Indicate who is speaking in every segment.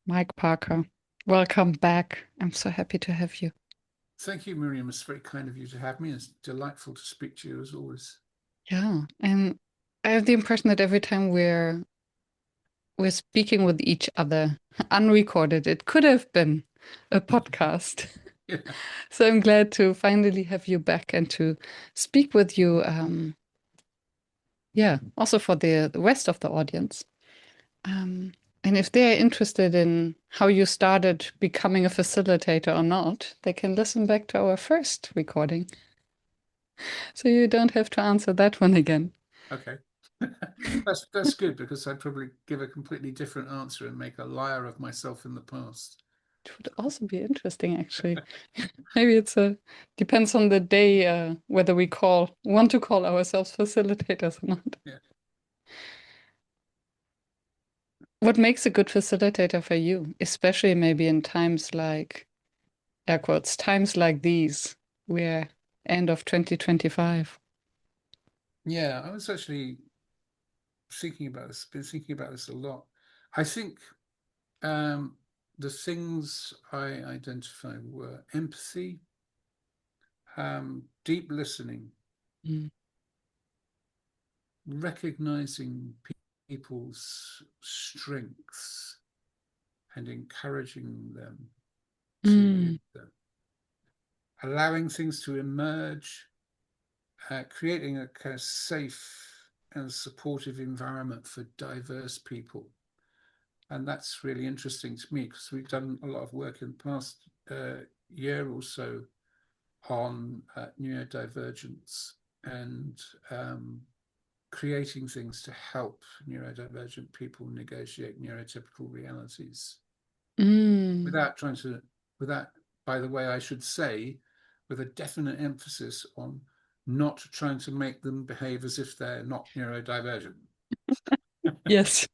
Speaker 1: Mike Parker. Welcome back. I'm so happy to have you.
Speaker 2: Thank you, Miriam. It's very kind of you to have me. It's delightful to speak to you as always.
Speaker 1: Yeah, and I have the impression that every time we're speaking with each other, unrecorded, it could have been a podcast.
Speaker 2: Yeah.
Speaker 1: So I'm glad to finally have you back and to speak with you. Yeah, also for the rest of the audience. Um, and if they're interested in how you started becoming a facilitator or not, they can listen back to our first recording. So you don't have to answer that one again.
Speaker 2: Okay. That's good because I'd probably give a completely different answer and make a liar of myself in the past.
Speaker 1: It would also be interesting, actually. Maybe it's a depends on the day whether we want to call ourselves facilitators or not.
Speaker 2: Yeah.
Speaker 1: What makes a good facilitator for you, especially maybe in times like air quotes, times like these, where end of 2025.
Speaker 2: Yeah, I was actually thinking about this, been thinking about this a lot. I think um, the things I identified were empathy, deep listening,
Speaker 1: Mm.
Speaker 2: recognizing people's strengths and encouraging them to use
Speaker 1: Mm.
Speaker 2: them, allowing things to emerge, creating a kind of safe and supportive environment for diverse people. And that's really interesting to me because we've done a lot of work in the past year or so on neurodivergence and creating things to help neurodivergent people negotiate neurotypical realities
Speaker 1: Mm.
Speaker 2: without trying to, without, by the way, I should say, with a definite emphasis on not trying to make them behave as if they're not neurodivergent.
Speaker 1: Yes.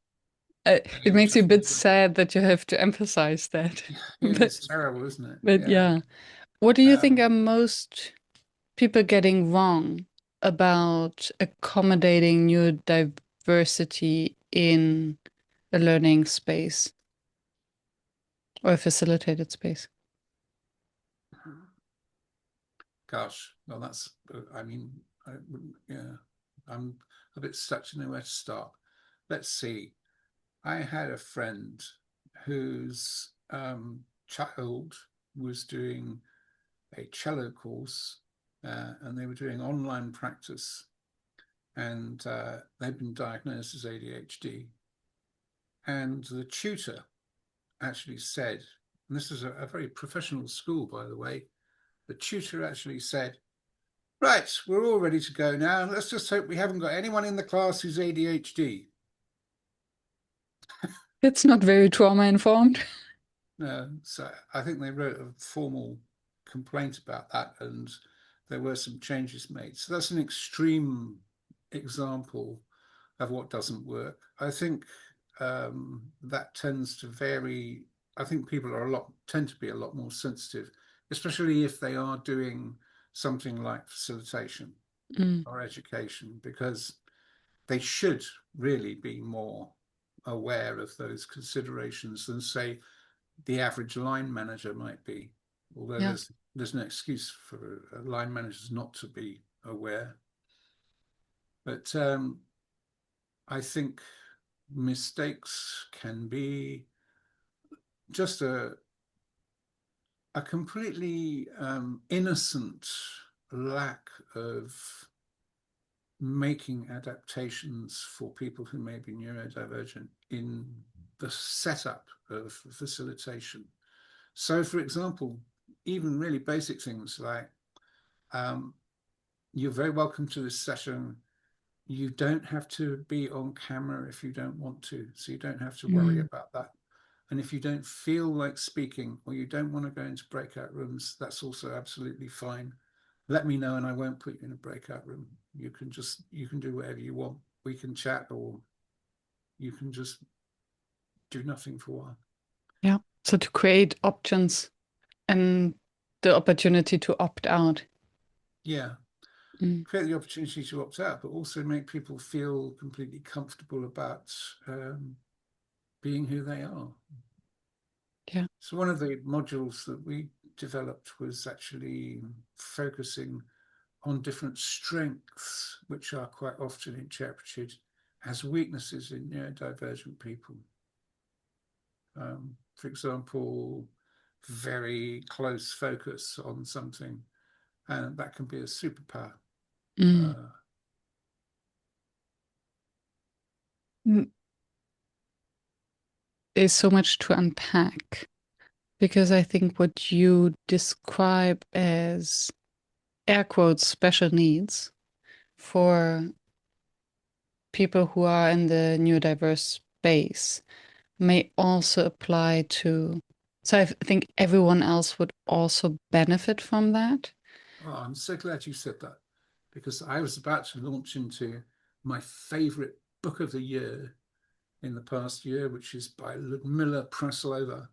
Speaker 1: It
Speaker 2: Which
Speaker 1: makes
Speaker 2: I
Speaker 1: you a
Speaker 2: think
Speaker 1: bit
Speaker 2: is
Speaker 1: sad that you have to emphasize that.
Speaker 2: yeah,
Speaker 1: But,
Speaker 2: it's terrible, isn't it?
Speaker 1: but
Speaker 2: Yeah.
Speaker 1: yeah. What do you think
Speaker 2: Um,
Speaker 1: are most people getting wrong about accommodating neurodiversity in a learning space or a facilitated space?
Speaker 2: Gosh, well, that's, I mean, I wouldn't, yeah, I'm a bit stuck to know where to start. Let's see. I had a friend whose child was doing a cello course and they were doing online practice and they'd been diagnosed as ADHD. And the tutor actually said, and this is a very professional school, by the way, the tutor actually said, right, we're all ready to go now. Let's just hope we haven't got anyone in the class who's ADHD.
Speaker 1: It's not very trauma informed.
Speaker 2: So I think they wrote a formal complaint about that, and there were some changes made. So that's an extreme example of what doesn't work. I think that tends to vary. I think people are tend to be a lot more sensitive, especially if they are doing something like facilitation
Speaker 1: Mm.
Speaker 2: or education, because they should really be more aware of those considerations than, say, the average line manager might be. Although
Speaker 1: Yeah.
Speaker 2: there's no excuse for line managers not to be aware. But I think mistakes can be just a completely innocent lack of making adaptations for people who may be neurodivergent in the setup of facilitation. So, for example, even really basic things like um, you're very welcome to this session. You don't have to be on camera if you don't want to, so you don't have to worry
Speaker 1: Mm.
Speaker 2: about that. And if you don't feel like speaking or you don't want to go into breakout rooms, that's also absolutely fine. Let me know and I won't put you in a breakout room. You can do whatever you want. We can chat or you can just do nothing for a while.
Speaker 1: Yeah. So to create options and the opportunity to opt out.
Speaker 2: Yeah.
Speaker 1: Mm.
Speaker 2: Create the opportunity to opt out, but also make people feel completely comfortable about being who they are.
Speaker 1: Yeah.
Speaker 2: So one of the modules that we developed was actually focusing on different strengths, which are quite often interpreted as weaknesses in neurodivergent people. For example, very close focus on something, and that can be a superpower.
Speaker 1: Mm.
Speaker 2: Uh,
Speaker 1: Mm. There's so much to unpack because I think what you describe as air quotes special needs for people who are in the neurodiverse space may also apply to. So I think everyone else would also benefit from that.
Speaker 2: oh, I'm so glad you said that because I was about to launch into my favorite book of the year in the past year, which is by Ludmila Praslova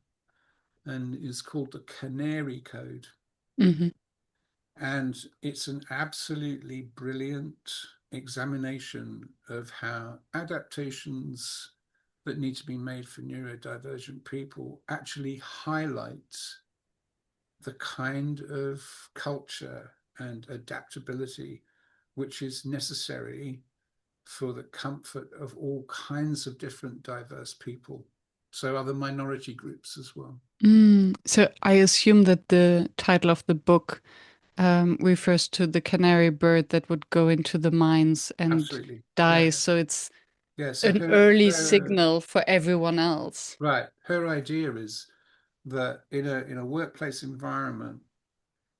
Speaker 2: and is called The Canary Code.
Speaker 1: Hmm.
Speaker 2: And it's an absolutely brilliant examination of how adaptations that need to be made for neurodivergent people actually highlight the kind of culture and adaptability which is necessary for the comfort of all kinds of different diverse people. So other minority groups as well.
Speaker 1: So I assume that the title of the book refers to the canary bird that would go into the mines and
Speaker 2: Absolutely.
Speaker 1: die.
Speaker 2: Yeah.
Speaker 1: So it's
Speaker 2: Yeah. So
Speaker 1: an early signal for everyone else.
Speaker 2: right. Her idea is that in a workplace environment,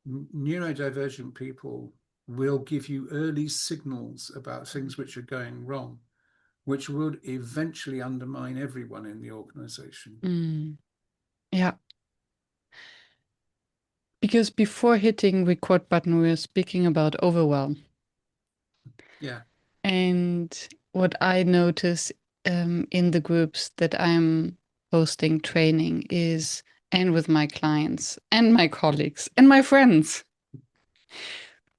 Speaker 2: neurodivergent people will give you early signals about things which are going wrong, which would eventually undermine everyone in the organization.
Speaker 1: Mm. Yeah, because before hitting record button, we were speaking about overwhelm.
Speaker 2: Yeah.
Speaker 1: And what I notice in the groups that I'm hosting training is, and with my clients and my colleagues and my friends,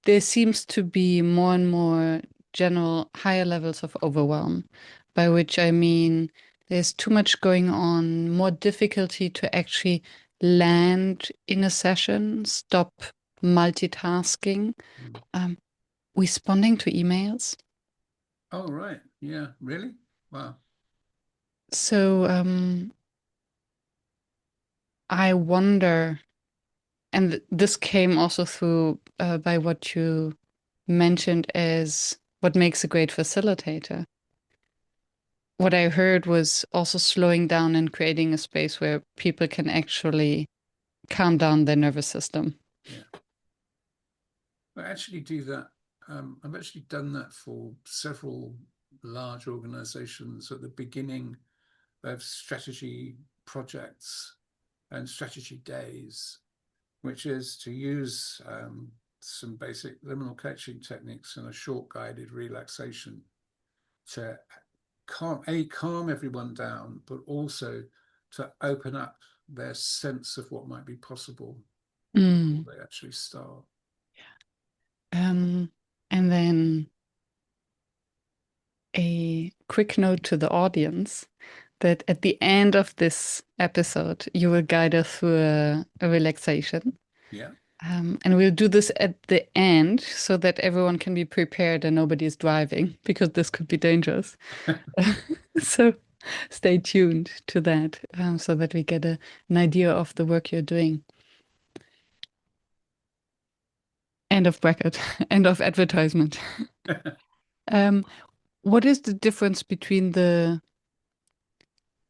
Speaker 1: there seems to be more and more general higher levels of overwhelm, by which I mean there's too much going on, more difficulty to actually land in a session, stop multitasking,
Speaker 2: Mm.
Speaker 1: um, responding to emails.
Speaker 2: Oh, right. Yeah. Really? Wow.
Speaker 1: So I wonder, and this came also through by what you mentioned as what makes a great facilitator. What I heard was also slowing down and creating a space where people can actually calm down their nervous system.
Speaker 2: Yeah. I actually do that. I've actually done that for several large organizations at the beginning of strategy projects and strategy days, which is to use some basic liminal coaching techniques and a short guided relaxation to calm everyone down, but also to open up their sense of what might be possible before
Speaker 1: Mm.
Speaker 2: they actually start.
Speaker 1: Um, and then a quick note to the audience that at the end of this episode, you will guide us through a relaxation.
Speaker 2: Yeah.
Speaker 1: And we'll do this at the end so that everyone can be prepared and nobody's driving because this could be dangerous. So stay tuned to that so that we get an idea of the work you're doing. End of bracket, end of advertisement. Um, what is the difference between the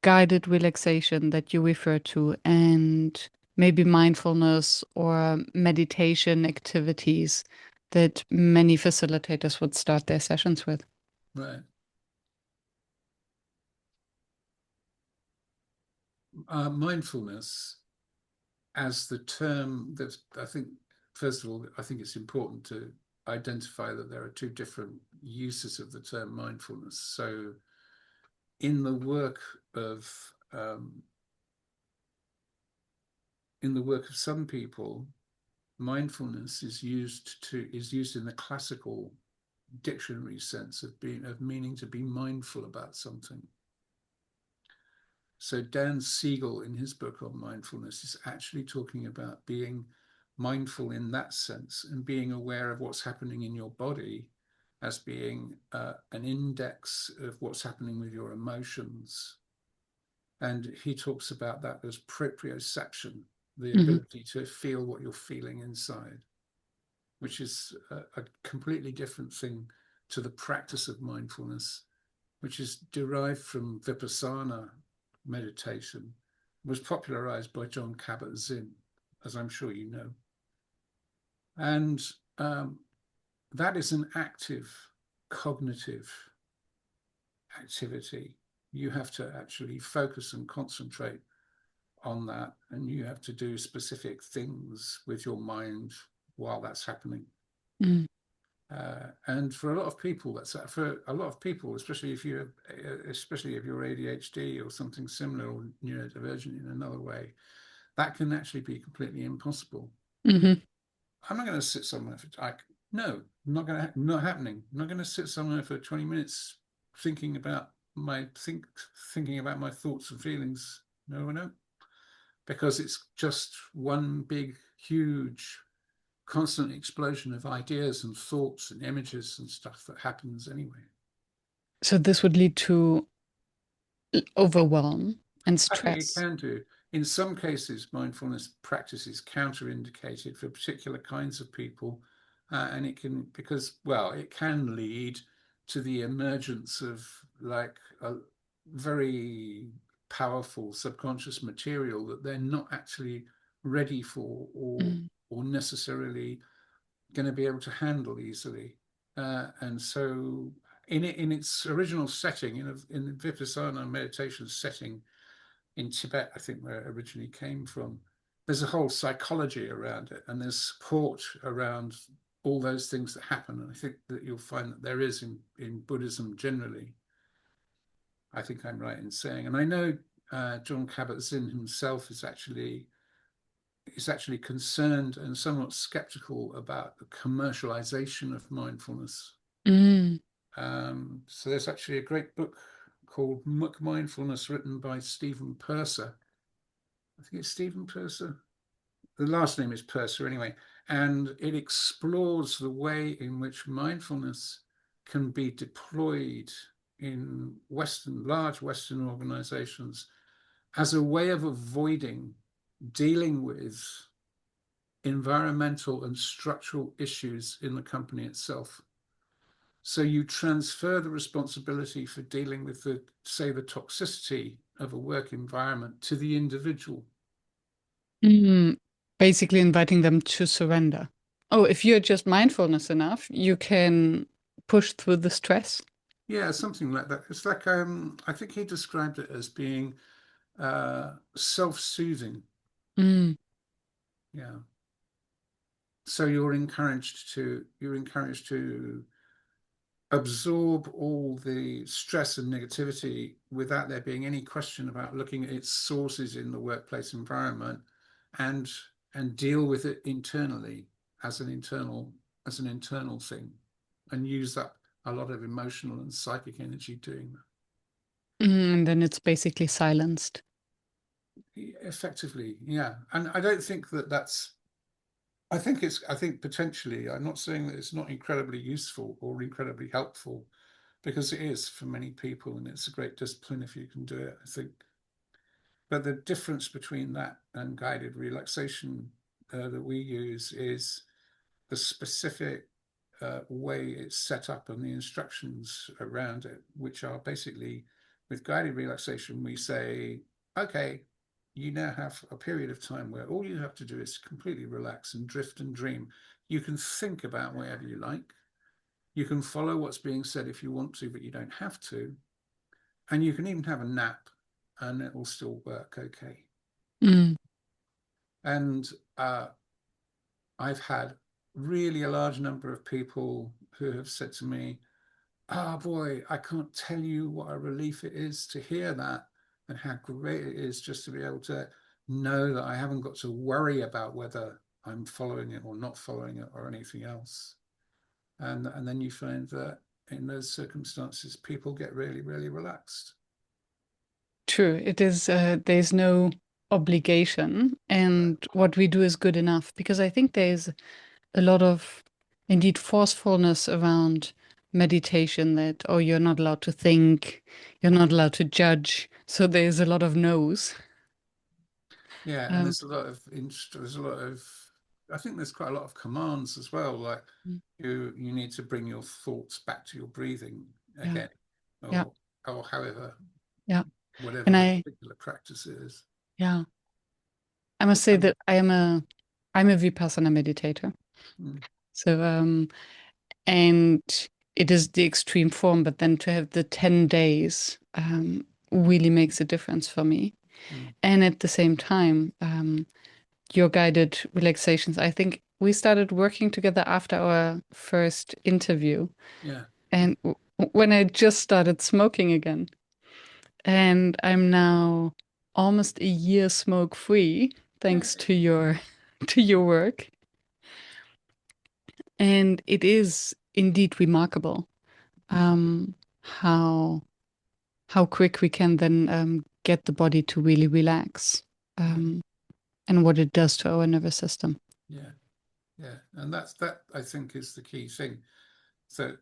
Speaker 1: guided relaxation that you refer to and maybe mindfulness or meditation activities that many facilitators would start their sessions with?
Speaker 2: Right. Mindfulness as the term that I think, first of all, I think it's important to identify that there are two different uses of the term mindfulness. So, in the work of um, some people, mindfulness is used in the classical dictionary sense of meaning to be mindful about something. So Dan Siegel, in his book on mindfulness, is actually talking about being mindful in that sense and being aware of what's happening in your body as being an index of what's happening with your emotions. And he talks about that as proprioception, the
Speaker 1: Hmm.
Speaker 2: ability to feel what you're feeling inside, which is a completely different thing to the practice of mindfulness, which is derived from Vipassana meditation, was popularized by John Kabat-Zinn, as I'm sure you know. And um, that is an active cognitive activity. You have to actually focus and concentrate on that, and you have to do specific things with your mind while that's happening.
Speaker 1: Mm.
Speaker 2: And for a lot of people, that's for a lot of people, especially if you're ADHD or something similar or neurodivergent in another way, that can actually be completely impossible.
Speaker 1: Hmm.
Speaker 2: I'm not going to sit somewhere for no, not happening. I'm not going to sit somewhere for 20 minutes thinking about thinking about my thoughts and feelings. No, no, because it's just one big, huge, constant explosion of ideas and thoughts and images and stuff that happens anyway.
Speaker 1: So this would lead to overwhelm and
Speaker 2: I think it
Speaker 1: stress.
Speaker 2: can do. In some cases, mindfulness practice is counterindicated for particular kinds of people, and it can well, it can lead to the emergence of like a very powerful subconscious material that they're not actually ready for
Speaker 1: Mm.
Speaker 2: or necessarily going to be able to handle easily. And so, in its original setting, in the Vipassana meditation setting, in Tibet, I think where it originally came from, there's a whole psychology around it, and there's support around all those things that happen. And I think that you'll find that there is in Buddhism generally. I think I'm right in saying, and I know John Kabat-Zinn himself is actually concerned and somewhat skeptical about the commercialization of mindfulness.
Speaker 1: Mm.
Speaker 2: So there's actually a great book called Mindfulness, written by Stephen Purser. I think it's Stephen Purser. The last name is Purser anyway. And it explores the way in which mindfulness can be deployed in large Western organizations as a way of avoiding dealing with environmental and structural issues in the company itself. So you transfer the responsibility for dealing with say, the toxicity of a work environment to the individual.
Speaker 1: Mm. Basically inviting them to surrender. Oh, if you're just mindfulness enough, you can push through the stress.
Speaker 2: Yeah, something like that. It's like I think he described it as being self-soothing.
Speaker 1: Mm.
Speaker 2: Yeah. So you're encouraged to absorb all the stress and negativity without there being any question about looking at its sources in the workplace environment and deal with it internally as an internal thing and use up a lot of emotional and psychic energy doing that.
Speaker 1: Mm. And then it's basically silenced.
Speaker 2: Effectively, yeah. And I don't think that's I think potentially, I'm not saying that it's not incredibly useful or incredibly helpful, because it is for many people, and it's a great discipline if you can do it, I think. But the difference between that and guided relaxation that we use is the specific way it's set up and the instructions around it, which are basically, with guided relaxation, we say, okay, you now have a period of time where all you have to do is completely relax and drift and dream. You can think about whatever you like. You can follow what's being said if you want to, but you don't have to. And you can even have a nap and it will still work okay.
Speaker 1: Mm.
Speaker 2: And I've had really a large number of people who have said to me, "Ah, oh boy, I can't tell you what a relief it is to hear that and how great it is just to be able to know that I haven't got to worry about whether I'm following it or not following it or anything else." And then you find that in those circumstances, people get really, really relaxed.
Speaker 1: True. It is, there's no obligation, and what we do is good enough because I think there's a lot of indeed forcefulness around meditation that, oh, you're not allowed to think, you're not allowed to judge. So there's a lot of no's.
Speaker 2: Yeah, and
Speaker 1: Um,
Speaker 2: there's a lot of I think there's quite a lot of commands as well. Like
Speaker 1: mm,
Speaker 2: you need to bring your thoughts back to your breathing
Speaker 1: yeah,
Speaker 2: again,
Speaker 1: yeah,
Speaker 2: or however
Speaker 1: yeah.
Speaker 2: whatever
Speaker 1: And
Speaker 2: the
Speaker 1: I,
Speaker 2: particular practice is.
Speaker 1: yeah, I must say
Speaker 2: Um,
Speaker 1: that I'm a Vipassana meditator.
Speaker 2: mm,
Speaker 1: So, and it is the extreme form, but then to have the 10 days really makes a difference for me.
Speaker 2: mm,
Speaker 1: And at the same time, your guided relaxations, I think we started working together after our first interview.
Speaker 2: yeah,
Speaker 1: And when I just started smoking again, and I'm now almost a year smoke free, thanks
Speaker 2: yeah,
Speaker 1: to your to your work. And it is indeed remarkable how quick we can then get the body to really relax,
Speaker 2: yeah,
Speaker 1: um, and what it does to our nervous system.
Speaker 2: yeah, yeah. And that I think is the key thing. So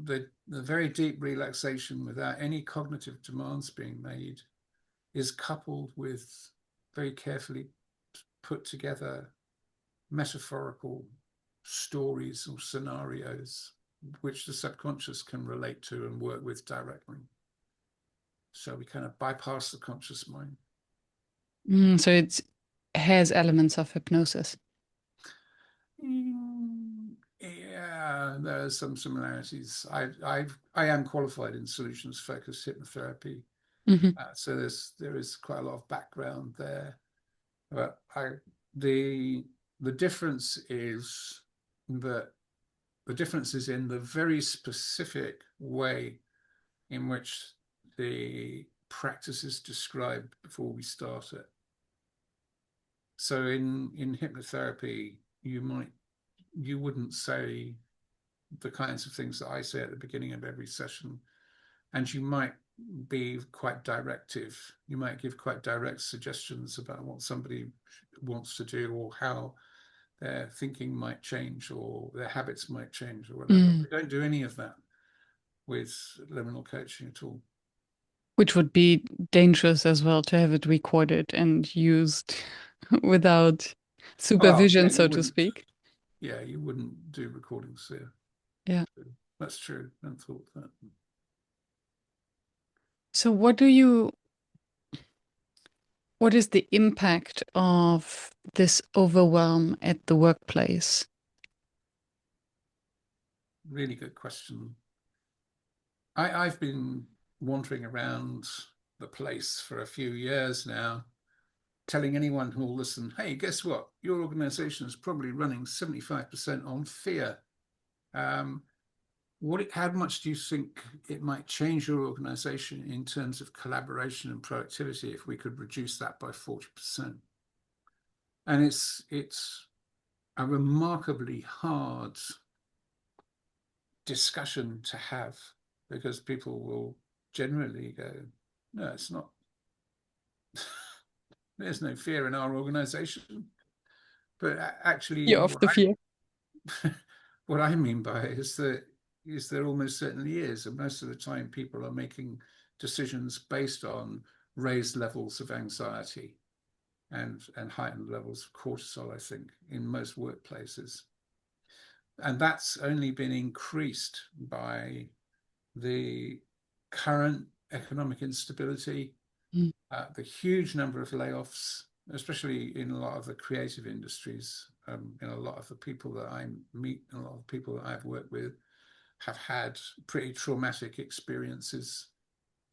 Speaker 2: the very deep relaxation without any cognitive demands being made is coupled with very carefully put together metaphorical stories or scenarios which the subconscious can relate to and work with directly. So we kind of bypass the conscious mind.
Speaker 1: So it has elements of hypnosis.
Speaker 2: Yeah, there are some similarities. I am qualified in solutions focused hypnotherapy,
Speaker 1: Hmm.
Speaker 2: so there is quite a lot of background there. But the the difference is that the difference is in the very specific way in which the practice is described before we start it. So in hypnotherapy, you wouldn't say the kinds of things that I say at the beginning of every session, and you might be quite directive. You might give quite direct suggestions about what somebody wants to do or how their thinking might change or their habits might change or whatever.
Speaker 1: Mm.
Speaker 2: We don't do any of that with liminal coaching at all.
Speaker 1: Which would be dangerous as well to have it recorded and used without
Speaker 2: Well, yeah,
Speaker 1: supervision, so to speak.
Speaker 2: you wouldn't do recordings here.
Speaker 1: Yeah.
Speaker 2: That's true. I hadn't thought of that.
Speaker 1: So what is the impact of this overwhelm at the workplace?
Speaker 2: Really good question. I've been wandering around the place for a few years now, telling anyone who will listen, hey, guess what? Your organization is probably running 75% on fear. Um, how much do you think it might change your organization in terms of collaboration and productivity if we could reduce that by 40%? And it's a remarkably hard discussion to have because people will generally go, no, it's not. There's no fear in our organization. But actually,
Speaker 1: Fear of the fear.
Speaker 2: what I mean by it is there almost certainly is, and most of the time people are making decisions based on raised levels of anxiety and heightened levels of cortisol, I think, in most workplaces. And that's only been increased by the current economic instability,
Speaker 1: Mm.
Speaker 2: the huge number of layoffs, especially in a lot of the creative industries. A lot of the people that I meet and a lot of the people that I've worked with have had pretty traumatic experiences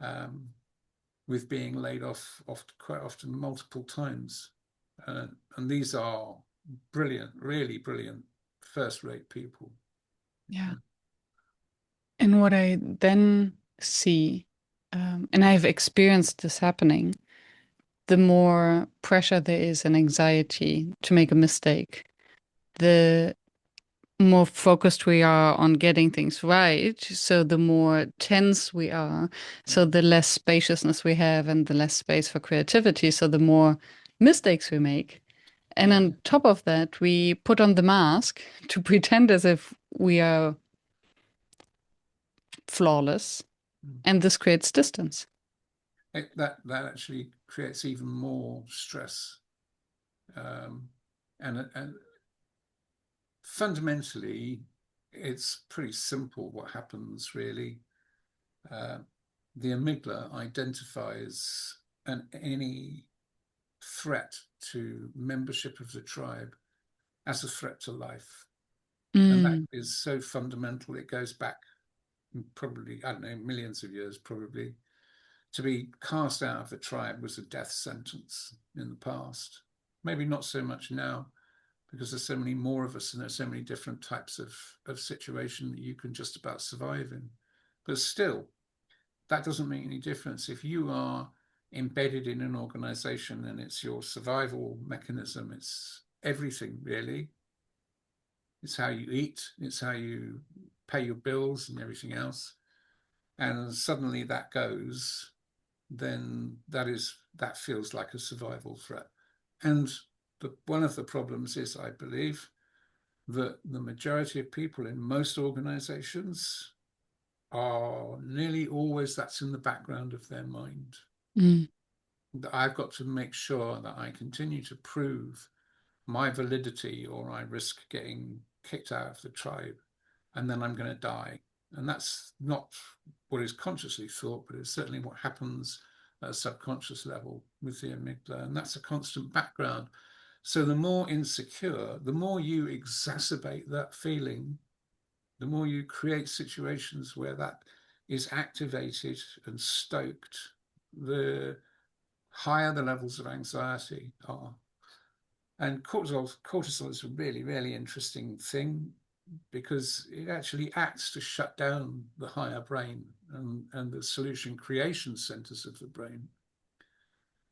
Speaker 2: um, with being laid off quite often multiple times. And these are brilliant, really brilliant, first-rate people.
Speaker 1: Yeah. And what I then see, and I've experienced this happening, the more pressure there is and anxiety to make a mistake, the more focused we are on getting things right, so the more tense we are,
Speaker 2: Yeah,
Speaker 1: so the less spaciousness we have and the less space for creativity, so the more mistakes we make. And
Speaker 2: yeah,
Speaker 1: on top of that, we put on the mask to pretend as if we are flawless,
Speaker 2: mm.
Speaker 1: and this creates distance.
Speaker 2: That actually creates even more stress. And fundamentally, it's pretty simple what happens, really. Uh, the amygdala identifies any threat to membership of the tribe as a threat to life. And that
Speaker 1: Mm,
Speaker 2: is so fundamental. It goes back probably, I don't know, millions of years, probably. To be cast out of the tribe was a death sentence in the past. Maybe not so much now, because there's so many more of us and there's so many different types of situation that you can just about survive in. But still, that doesn't make any difference. If you are embedded in an organization and it's your survival mechanism, it's everything really. It's how you eat, it's how you pay your bills and everything else. And suddenly that goes, then that feels like a survival threat. And one of the problems is, I believe, that the majority of people in most organizations are nearly always that's in the background of their mind.
Speaker 1: mm,
Speaker 2: That I've got to make sure that I continue to prove my validity or I risk getting kicked out of the tribe and then I'm going to die. And that's not what is consciously thought, but it's certainly what happens at a subconscious level with the amygdala. And that's a constant background. So the more insecure, the more you exacerbate that feeling, the more you create situations where that is activated and stoked, the higher the levels of anxiety are. And cortisol is a really, really interesting thing because it actually acts to shut down the higher brain and the solution creation centers of the brain.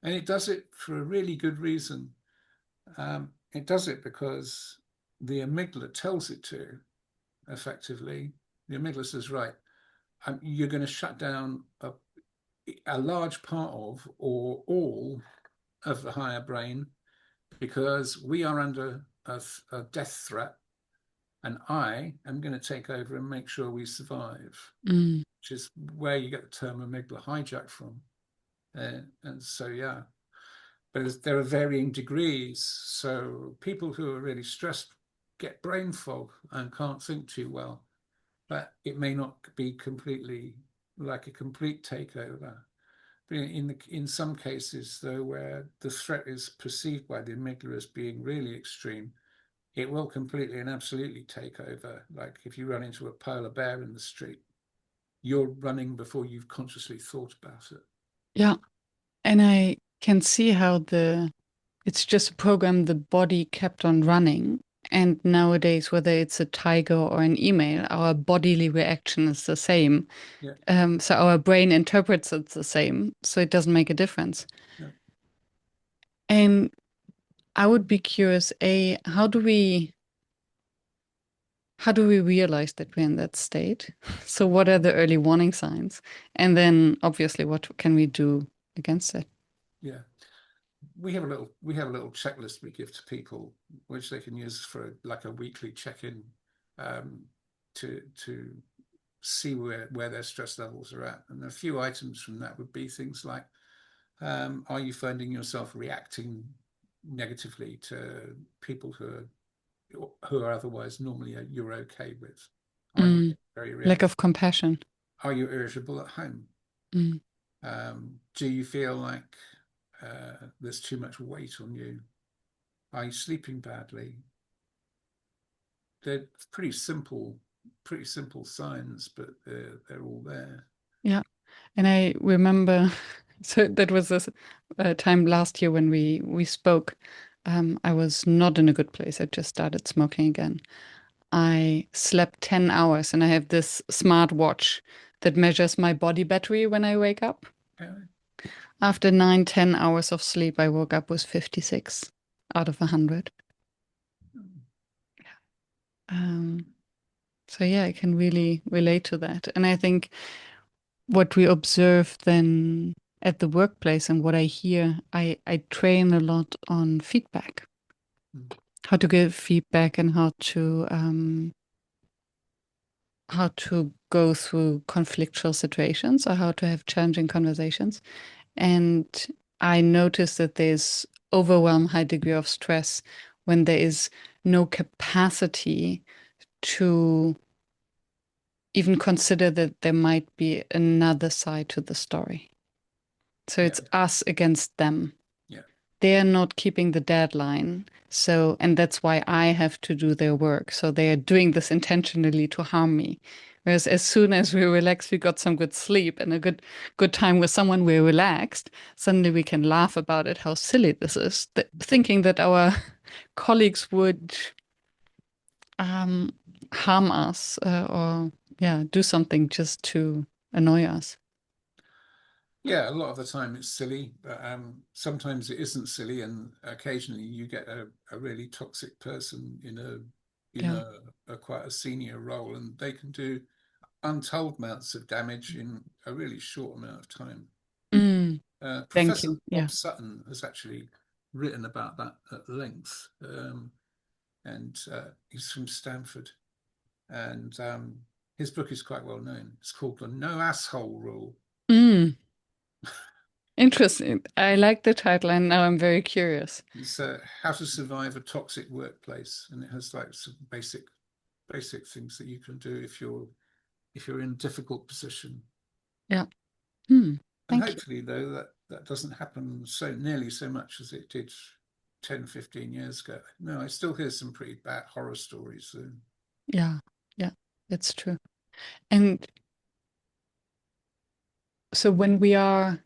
Speaker 2: And it does it for a really good reason. It does it because the amygdala tells it to, effectively. The amygdala says, right, you're going to shut down a large part of or all of the higher brain because we are under a death threat and I am going to take over and make sure we survive,
Speaker 1: mm.
Speaker 2: which is where you get the term amygdala hijack from. And so, yeah, but there are varying degrees. So people who are really stressed get brain fog and can't think too well, but it may not be completely like a complete takeover. But in some cases, though, where the threat is perceived by the amygdala as being really extreme, it will completely and absolutely take over. Like if you run into a polar bear in the street, you're running before you've consciously thought about it.
Speaker 1: Yeah. And I can see how it's just a program the body kept on running. And nowadays, whether it's a tiger or an email, our bodily reaction is the same.
Speaker 2: Yeah,
Speaker 1: So our brain interprets it the same. So it doesn't make a difference.
Speaker 2: yeah,
Speaker 1: And I would be curious, A, how do we realize that we're in that state? So what are the early warning signs? And then obviously what can we do against it?
Speaker 2: yeah. We have a little checklist we give to people, which they can use for like a weekly check-in, um, to see where their stress levels are at. And a few items from that would be things like, are you finding yourself reacting negatively to people who are otherwise normally you're okay with? Are you
Speaker 1: Mm,
Speaker 2: very
Speaker 1: lack
Speaker 2: reactive?
Speaker 1: of compassion.
Speaker 2: Are you irritable at home?
Speaker 1: Mm,
Speaker 2: Do you feel like there's too much weight on you? Are you sleeping badly? They're pretty simple signs, but they're all there.
Speaker 1: yeah. And I remember, so that was this time last year when we spoke. I was not in a good place. I just started smoking again. I slept 10 hours and I have this smart watch that measures my body battery when I wake up.
Speaker 2: Yeah.
Speaker 1: After 9, 10 hours of sleep, I woke up with 56 out of 100. Um, so yeah, I can really relate to that. And I think what we observe then at the workplace and what I hear, I train a lot on feedback,
Speaker 2: Mm.
Speaker 1: how to give feedback and how to go through conflictual situations or how to have challenging conversations. And I notice that there's overwhelm, high degree of stress when there is no capacity to even consider that there might be another side to the story. So
Speaker 2: Yeah,
Speaker 1: it's us against them.
Speaker 2: yeah,
Speaker 1: They're not keeping the deadline. So, and that's why I have to do their work. So they are doing this intentionally to harm me. Whereas as soon as we relax, we got some good sleep and a good time with someone, we're relaxed. Suddenly we can laugh about it, how silly this is. Thinking that our colleagues would um, harm us or yeah, do something just to annoy us.
Speaker 2: yeah. A lot of the time it's silly, but sometimes it isn't silly, and occasionally you get a really toxic person in
Speaker 1: Yeah.
Speaker 2: a quite a senior role, and they can do untold amounts of damage in a really short amount of time.
Speaker 1: Mm, thank
Speaker 2: Professor
Speaker 1: you. Yeah.
Speaker 2: Bob Sutton has actually written about that at length, and he's from Stanford, and his book is quite well known. It's called The No Asshole Rule.
Speaker 1: Mm, interesting. I like the title and now I'm very curious.
Speaker 2: It's how to survive a toxic workplace, and it has like some basic things that you can do if you're in a difficult position.
Speaker 1: Yeah. Hmm.
Speaker 2: And
Speaker 1: Thank you.
Speaker 2: hopefully, though, that doesn't happen so nearly so much as it did 10, 15 years ago. No, I still hear some pretty bad horror stories. So.
Speaker 1: Yeah. Yeah. That's true. And so when we are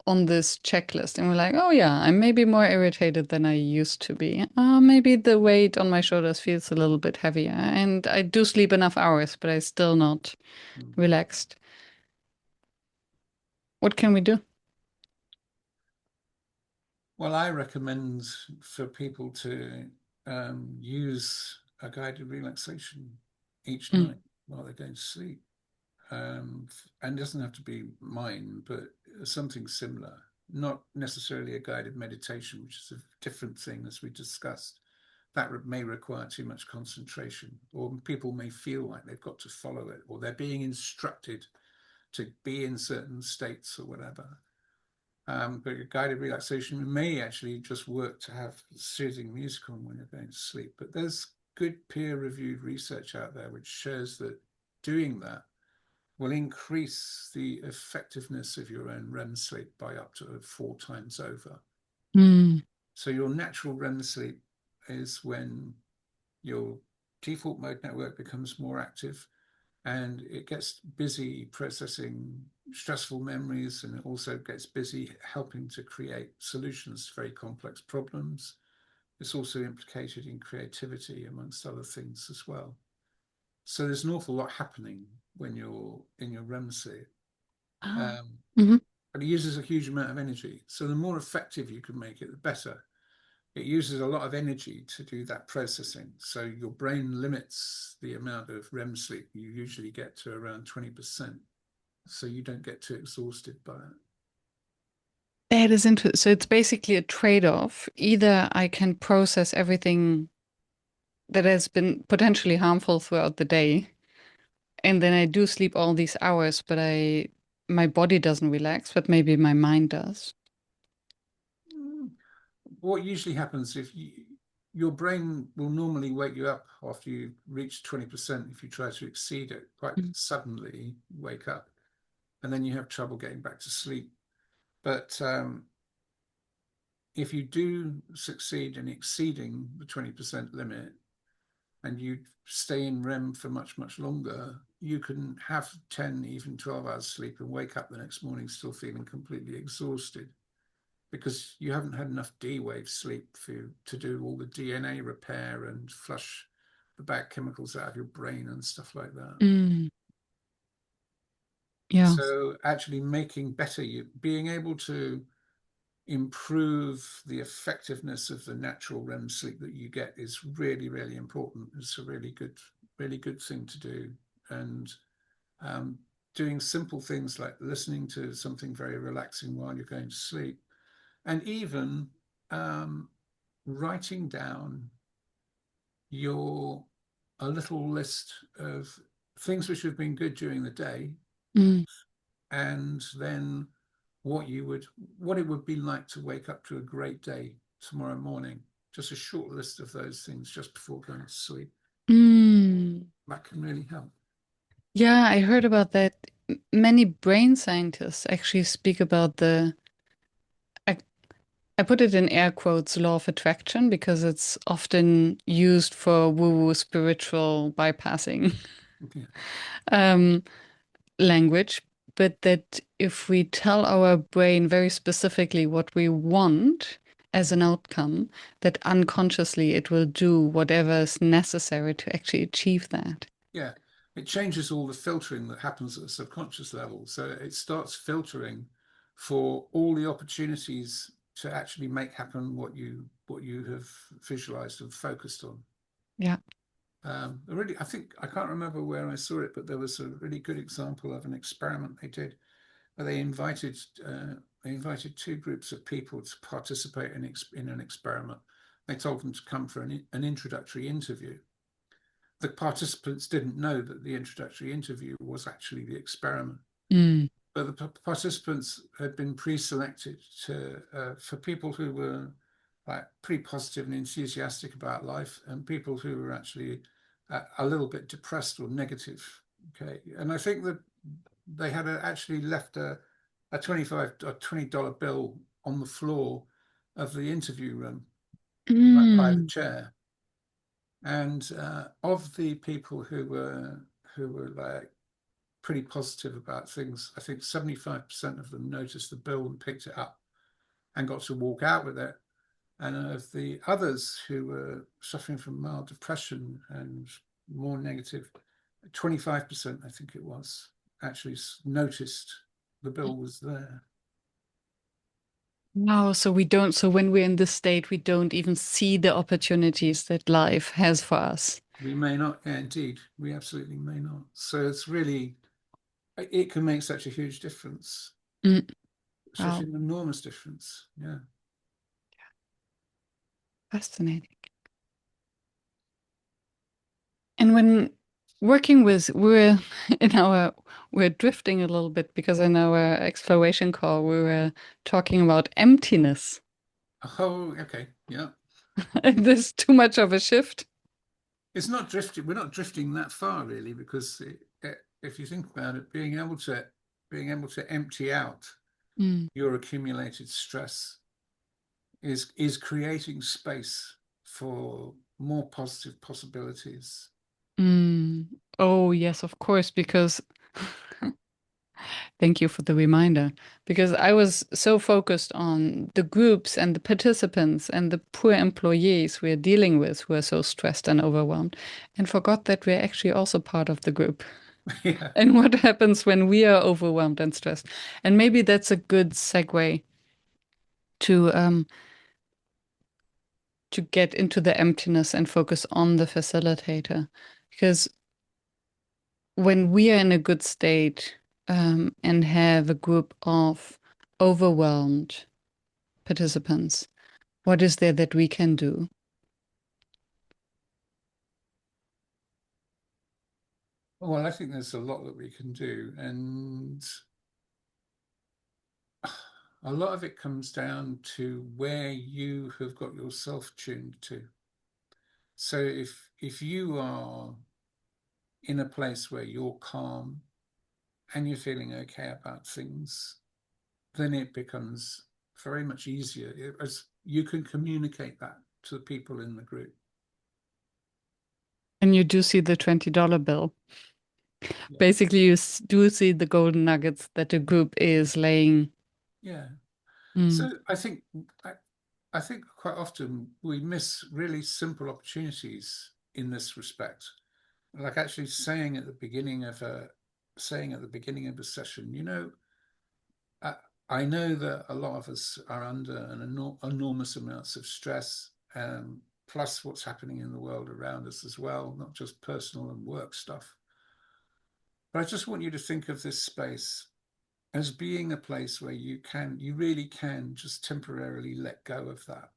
Speaker 1: on this checklist and we're like, oh yeah, I'm maybe more irritated than I used to be. Maybe the weight on my shoulders feels a little bit heavier and I do sleep enough hours, but I still not
Speaker 2: Mm.
Speaker 1: relaxed. What can we do?
Speaker 2: Well, I recommend for people to use a guided relaxation each
Speaker 1: Mm,
Speaker 2: night while they're going to sleep. And it doesn't have to be mine, but something similar. Not necessarily a guided meditation, which is a different thing, as we discussed. That may require too much concentration, or people may feel like they've got to follow it, or they're being instructed to be in certain states or whatever. But a guided relaxation may actually just work to have soothing music on when you're going to sleep. But there's good peer-reviewed research out there which shows that doing that will increase the effectiveness of your own REM sleep by up to 4 times over.
Speaker 1: mm,
Speaker 2: So your natural REM sleep is when your default mode network becomes more active and it gets busy processing stressful memories, and it also gets busy helping to create solutions to very complex problems. It's also implicated in creativity, amongst other things as well. So there's an awful lot happening when you're in your REM sleep.
Speaker 1: ah,
Speaker 2: Um,
Speaker 1: mhm.
Speaker 2: but it uses a huge amount of energy. So the more effective you can make it, the better. It uses a lot of energy to do that processing. So your brain limits the amount of REM sleep you usually get to around 20%. So you don't get too exhausted by it.
Speaker 1: That is interesting. So it's basically a trade-off. Either I can process everything that has been potentially harmful throughout the day, and then I do sleep all these hours, but my body doesn't relax, but maybe my mind does.
Speaker 2: What usually happens your brain will normally wake you up after you reach 20%. If you try to exceed it quite
Speaker 1: Mm.
Speaker 2: suddenly, wake up, and then you have trouble getting back to sleep. But if you do succeed in exceeding the 20% limit and you stay in REM for much, much longer, you can have 10, even 12 hours sleep and wake up the next morning still feeling completely exhausted because you haven't had enough D-wave sleep to do all the DNA repair and flush the bad chemicals out of your brain and stuff like that.
Speaker 1: Mm, yeah.
Speaker 2: So actually making better you being able to improve the effectiveness of the natural REM sleep that you get is really, really important. It's a really good thing to do. And um, doing simple things like listening to something very relaxing while you're going to sleep, and even um, writing down your a little list of things which have been good during the day,
Speaker 1: Mm.
Speaker 2: and then what it would be like to wake up to a great day tomorrow morning. Just a short list of those things just before going to sleep.
Speaker 1: Mm.
Speaker 2: That can really help.
Speaker 1: Yeah, I heard about that. Many brain scientists actually speak about I, I put it in air quotes, law of attraction, because it's often used for woo-woo spiritual bypassing
Speaker 2: Yeah,
Speaker 1: um, language. But that if we tell our brain very specifically what we want as an outcome, that unconsciously it will do whatever is necessary to actually achieve that.
Speaker 2: yeah. It changes all the filtering that happens at the subconscious level. So it starts filtering for all the opportunities to actually make happen what you have visualized and focused on.
Speaker 1: Yeah.
Speaker 2: Really, I think I can't remember where I saw it, but there was a really good example of an experiment they did where they invited two groups of people to participate in an experiment. They told them to come for an introductory interview. The participants didn't know that the introductory interview was actually the experiment,
Speaker 1: Mm.
Speaker 2: but the participants had been pre-selected to for people who were like pretty positive and enthusiastic about life, and people who were actually a little bit depressed or negative. Okay, and I think that they had actually left a 25 or $20 bill on the floor of the interview room, right by the
Speaker 1: Mm.
Speaker 2: chair. And of the people who were like pretty positive about things, I think 75% of them noticed the bill and picked it up and got to walk out with it. And of the others who were suffering from mild depression and more negative, 25%, I think it was, actually noticed the bill was there.
Speaker 1: No, so we don't, so when we're in this state, we don't even see the opportunities that life has for us.
Speaker 2: We may not, yeah, indeed, we absolutely may not. So it's really, it can make such a huge difference,
Speaker 1: Mm.
Speaker 2: such
Speaker 1: Wow,
Speaker 2: an enormous difference. Yeah.
Speaker 1: fascinating. And when working with, in our, we're drifting a little bit because in our exploration call, we were talking about emptiness.
Speaker 2: Oh, okay. Yeah.
Speaker 1: And this is too much of a shift.
Speaker 2: It's not drifting. We're not drifting that far, really, because if you think about it, being able to empty out
Speaker 1: Mm.
Speaker 2: your accumulated stress is creating space for more positive possibilities.
Speaker 1: Mm. Oh, yes, of course, because thank you for the reminder. Because I was so focused on the groups and the participants and the poor employees we're dealing with who are so stressed and overwhelmed, and forgot that we're actually also part of the group.
Speaker 2: Yeah.
Speaker 1: And what happens when we are overwhelmed and stressed? And maybe that's a good segue to to get into the emptiness and focus on the facilitator. Because when we are in a good state and have a group of overwhelmed participants, what is there that we can do?
Speaker 2: Well, I think there's a lot that we can do, and a lot of it comes down to where you have got yourself tuned to. So if you are in a place where you're calm and you're feeling okay about things, then it becomes very much easier as you can communicate that to the people in the group.
Speaker 1: And you do see the $20 bill.
Speaker 2: Yeah.
Speaker 1: Basically, you do see the golden nuggets that the group is laying.
Speaker 2: Yeah.
Speaker 1: Mm.
Speaker 2: So I, I think quite often we miss really simple opportunities in this respect. Like actually saying at the beginning of a session, you know, I, I know that a lot of us are under enormous amounts of stress, plus what's happening in the world around us as well, not just personal and work stuff. But I just want you to think of this space as being a place where you really can just temporarily let go of that.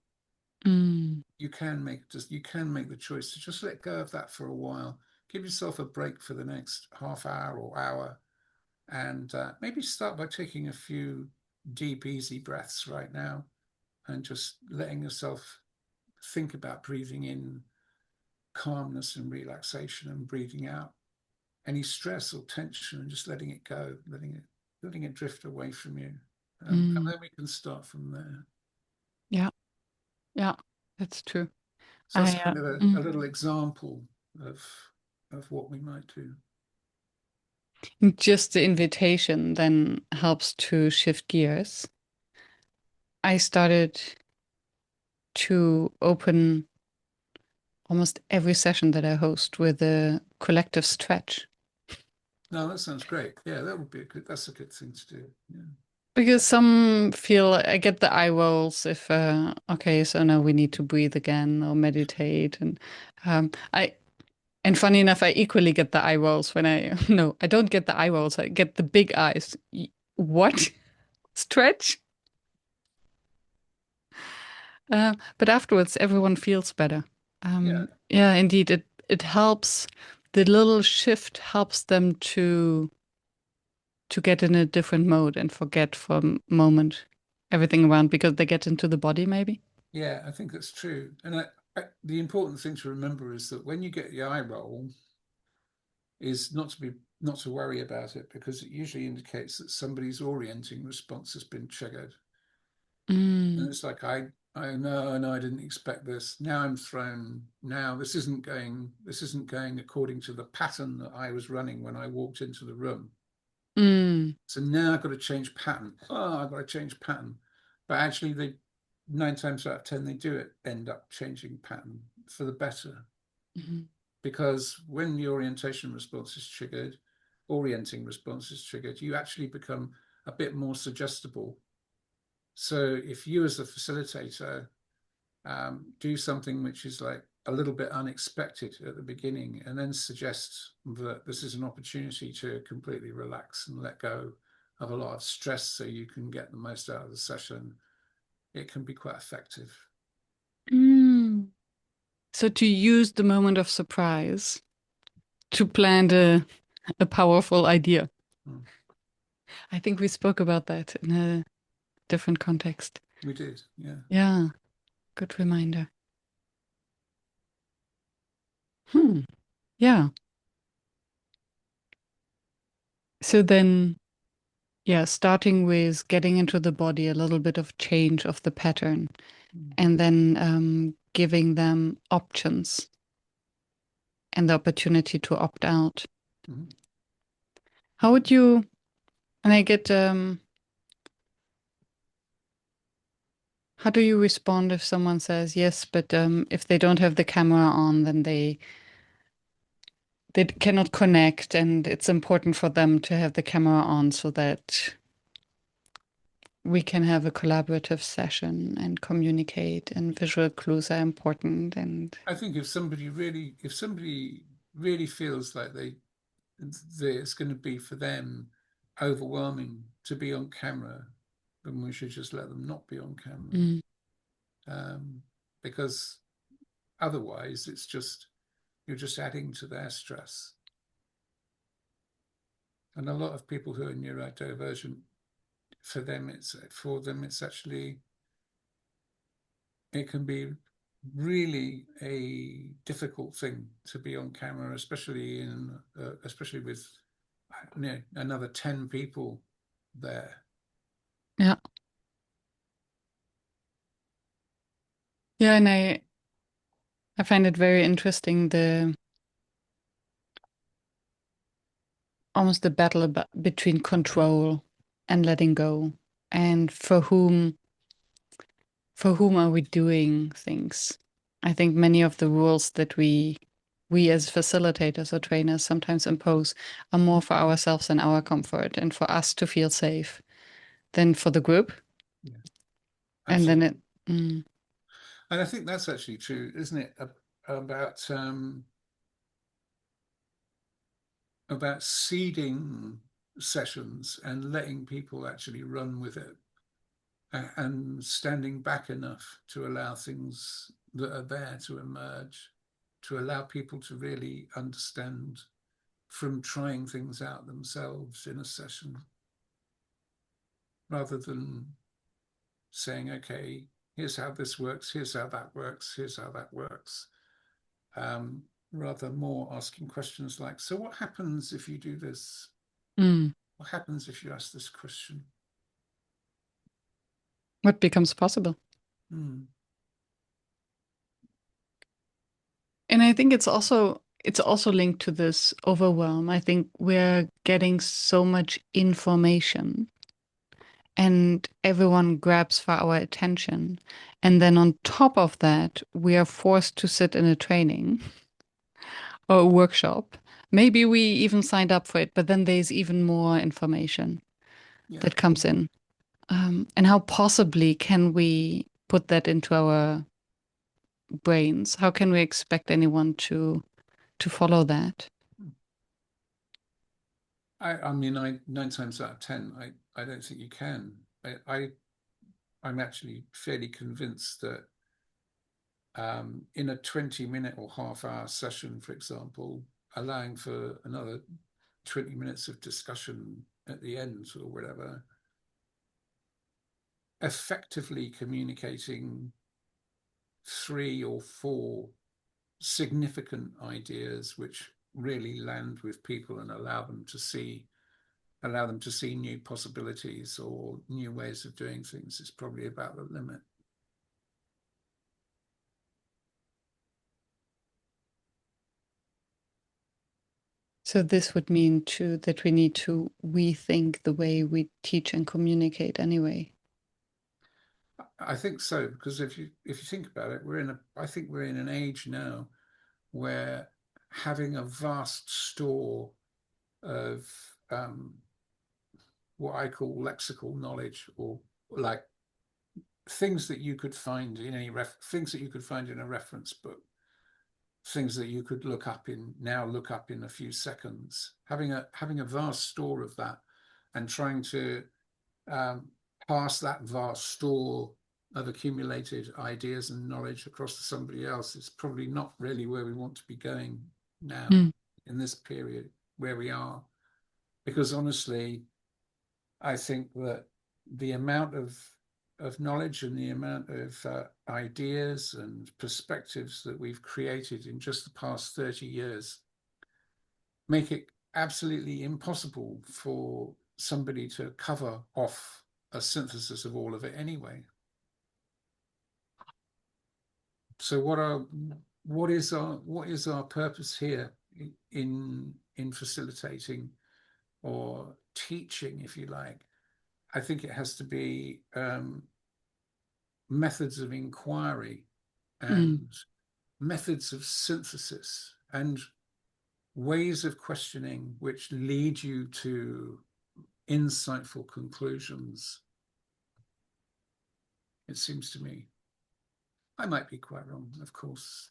Speaker 1: Mm,
Speaker 2: You can make the choice to just let go of that for a while. Give yourself a break for the next half hour or hour, and maybe start by taking a few deep, easy breaths right now, and just letting yourself think about breathing in calmness and relaxation, and breathing out any stress or tension, and just letting it go, letting it drift away from you. And
Speaker 1: mm.
Speaker 2: then we can start from there.
Speaker 1: Yeah, yeah, that's true.
Speaker 2: So that's
Speaker 1: I
Speaker 2: kind of a little example of what we might do.
Speaker 1: just the invitation then helps to shift gears. I started to open almost every session that I host with a collective stretch.
Speaker 2: No, that sounds great. Yeah, that would be a good. That's a good thing to do. Yeah.
Speaker 1: Because some feel I get the eye rolls if okay, so now we need to breathe again or meditate, and I and funny enough, I equally get the eye rolls when I no, I don't get the eye rolls. I get the big eyes. What stretch? But afterwards, everyone feels better.
Speaker 2: Yeah.
Speaker 1: Yeah, indeed, it helps. The little shift helps them to get in a different mode and forget for a moment everything around because they get into the body, maybe.
Speaker 2: Yeah, I think that's true. And the important thing to remember is that when you get the eye roll, is not to worry about it, because it usually indicates that somebody's orienting response has been triggered. And
Speaker 1: Mm,
Speaker 2: it's like I know, no, I didn't expect this. Now I'm thrown. Now this isn't going according to the pattern that I was running when I walked into the room.
Speaker 1: mm,
Speaker 2: So now I've got to change pattern. Oh, I've got to change pattern. But actually, they 9 times out of 10 they do it end up changing pattern for the better,
Speaker 1: mhm,
Speaker 2: because when the orienting response is triggered, you actually become a bit more suggestible. So if you as a facilitator do something which is like a little bit unexpected at the beginning, and then suggest that this is an opportunity to completely relax and let go of a lot of stress so you can get the most out of the session, it can be quite effective.
Speaker 1: mm. So to use the moment of surprise to plant a powerful idea.
Speaker 2: Mm.
Speaker 1: I think we spoke about that in a different context.
Speaker 2: We did, yeah.
Speaker 1: Yeah, good reminder. Hmm. Yeah. So then, yeah, starting with getting into the body, a little bit of change of the pattern,
Speaker 2: Mm.
Speaker 1: and then giving them options and the opportunity to opt out.
Speaker 2: Mm.
Speaker 1: How would you, and I get, how do you respond if someone says yes, but if they don't have the camera on, then they cannot connect, and it's important for them to have the camera on so that we can have a collaborative session and communicate, and visual clues are important. And
Speaker 2: I think if somebody really feels like it's going to be for them overwhelming to be on camera, then we should just let them not be on camera.
Speaker 1: mm,
Speaker 2: um, because otherwise it's just you're just adding to their stress. And a lot of people who are neurodivergent, for them it's actually, it can be really a difficult thing to be on camera, especially with another 10 people there.
Speaker 1: yeah, yeah, and I find it very interesting the almost the battle between control and letting go, and for whom are we doing things? I think many of the rules that we as facilitators or trainers sometimes impose are more for ourselves and our comfort and for us to feel safe than for the group.
Speaker 2: Yeah,
Speaker 1: And then
Speaker 2: absolutely.
Speaker 1: it, mm,
Speaker 2: And I think that's actually true, isn't it? About seeding sessions and letting people actually run with it, and standing back enough to allow things that are there to emerge, to allow people to really understand from trying things out themselves in a session, rather than saying, okay, here's how this works, here's how that works, here's how that works. Um, Rather more asking questions like, so what happens if you do this?
Speaker 1: mm,
Speaker 2: What happens if you ask this question?
Speaker 1: what becomes possible?
Speaker 2: Hmm.
Speaker 1: And I think it's also linked to this overwhelm. I think we're getting so much information and everyone grabs for our attention. And then on top of that, we are forced to sit in a training or a workshop. Maybe we even signed up for it, but then there's even more information
Speaker 2: Yeah.
Speaker 1: that comes in. And how possibly can we put that into our brains? How can we expect anyone to follow that?
Speaker 2: I mean, 9 times out of 10, I don't think you can. I'm actually fairly convinced that in a 20-minute or half-hour session, for example, allowing for another 20 minutes of discussion at the end or whatever, effectively communicating 3 or 4 significant ideas which really land with people and allow them to see new possibilities or new ways of doing things is probably about the limit.
Speaker 1: So this would mean too that we need to rethink the way we teach and communicate anyway.
Speaker 2: I think so, because if you think about it, I think we're in an age now where having a vast store of what I call lexical knowledge, or like things that you could find in things that you could find in a reference book, things that you could look up in a few seconds, having a vast store of that, and trying to um, pass that vast store of accumulated ideas and knowledge across to somebody else is probably not really where we want to be going now
Speaker 1: Mm.
Speaker 2: in this period where we are. Because honestly, I think that the amount of knowledge and the amount of ideas and perspectives that we've created in just the past 30 years make it absolutely impossible for somebody to cover off a synthesis of all of it anyway. So what is our purpose here in facilitating or teaching, if you like? I think it has to be methods of inquiry
Speaker 1: Mm.
Speaker 2: and methods of synthesis and ways of questioning which lead you to insightful conclusions, it seems to me. I might be quite wrong, of course.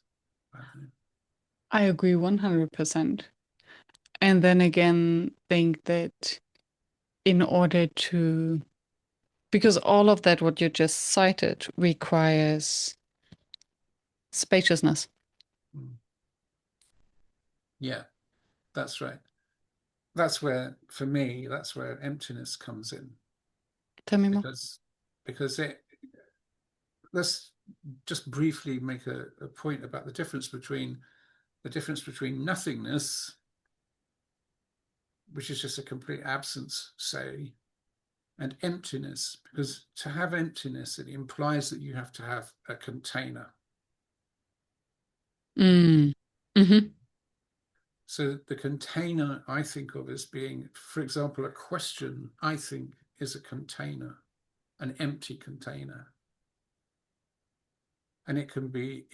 Speaker 1: I agree 100%. And then again, think that in order to, because all of that, what you just cited, requires spaciousness.
Speaker 2: Mm. Yeah, that's right. That's where, for me, that's where emptiness comes in,
Speaker 1: Tell me more.
Speaker 2: because because it let's just briefly make a point about the difference between nothingness, which is just a complete absence, say, and emptiness, because to have emptiness, it implies that you have to have a container.
Speaker 1: Mm. Hmm.
Speaker 2: So the container I think of as being, for example, a question, I think, is a container, an empty container. And it can be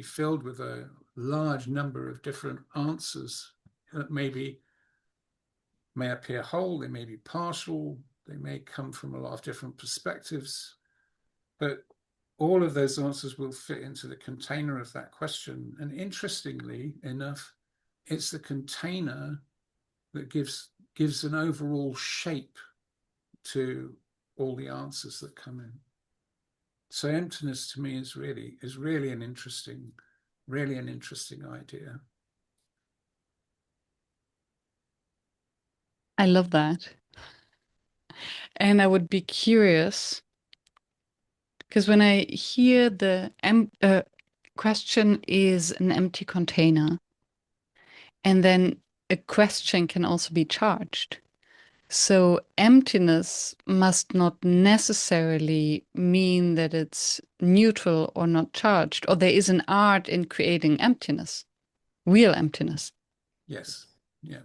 Speaker 2: filled with a large number of different answers that may appear whole, they may be partial, They may come from a lot of different perspectives, but all of those answers will fit into the container of that question. And interestingly enough, it's the container that gives an overall shape to all the answers that come in. So emptiness to me is really an interesting idea.
Speaker 1: I love that. And I would be curious because when I hear the question is an empty container, and then a question can also be charged. So emptiness must not necessarily mean that it's neutral or not charged, or there is an art in creating emptiness, real emptiness.
Speaker 2: Yes, yeah,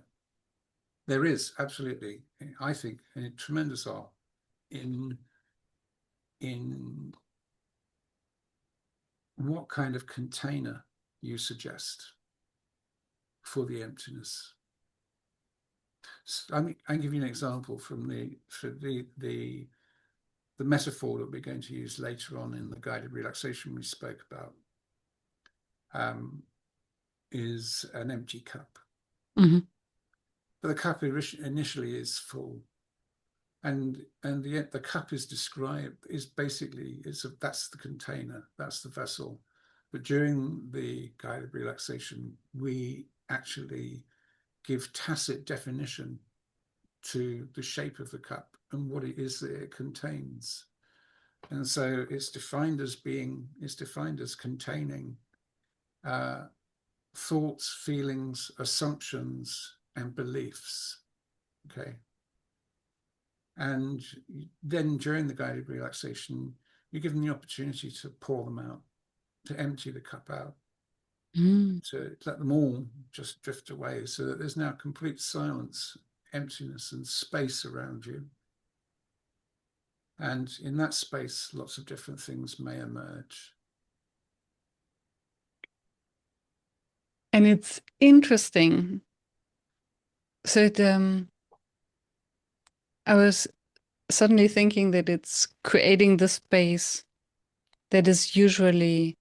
Speaker 2: there is absolutely, I think, a tremendous art in in what kind of container you suggest for the emptiness. So, I mean, I can give you an example from the metaphor that we're going to use later on in the guided relaxation we spoke about. Is an empty cup.
Speaker 1: Mm-hmm.
Speaker 2: But the cup initially is full, and the cup is described is basically that's the container, that's the vessel. But during the guided relaxation, we actually give tacit definition to the shape of the cup and what it is that it contains. And so it's defined as containing thoughts, feelings, assumptions, and beliefs. Okay. And then during the guided relaxation, you're given the opportunity to pour them out, to empty the cup out, to let them all just drift away so that there's now complete silence, emptiness, and space around you. And in that space, lots of different things may emerge.
Speaker 1: And it's interesting. So I was suddenly thinking that it's creating the space that is usually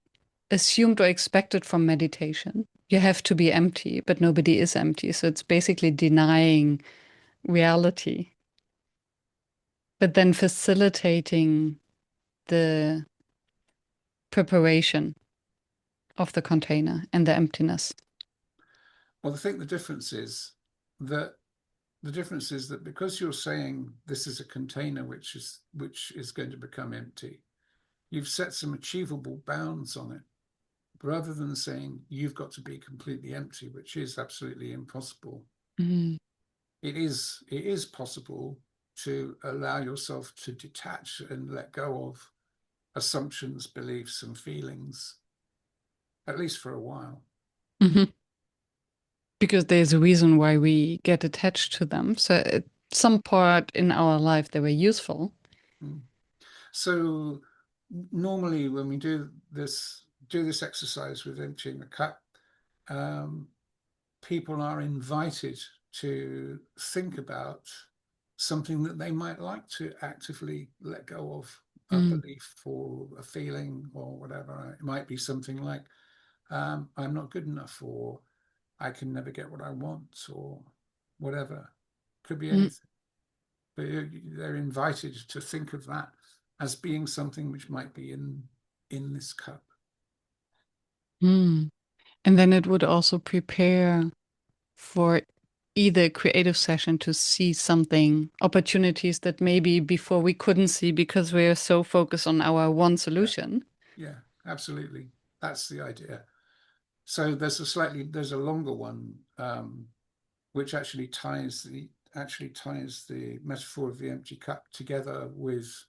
Speaker 1: assumed or expected from meditation. You have to be empty, but nobody is empty. So it's basically denying reality, but then facilitating the preparation of the container and the emptiness.
Speaker 2: Well, I think the difference is that because you're saying this is a container which is going to become empty, you've set some achievable bounds on it, rather than saying you've got to be completely empty, which is absolutely impossible.
Speaker 1: Mm.
Speaker 2: It is possible to allow yourself to detach and let go of assumptions, beliefs, and feelings, at least for a while.
Speaker 1: Mm-hmm. Because there's a reason why we get attached to them. So at some part in our life, they were useful.
Speaker 2: Mm. So normally when we do this exercise with emptying the cup, people are invited to think about something that they might like to actively let go of, a
Speaker 1: Mm.
Speaker 2: belief or a feeling or whatever. It might be something like, I'm not good enough, or I can never get what I want, or whatever. Could be
Speaker 1: Mm.
Speaker 2: anything. But they're invited to think of that as being something which might be in this cup.
Speaker 1: Mm. And then it would also prepare for either creative session to see something, opportunities that maybe before we couldn't see because we're so focused on our one
Speaker 2: Yeah,
Speaker 1: solution.
Speaker 2: yeah, absolutely. That's the idea. So there's a longer one, which actually ties the metaphor of the empty cup together with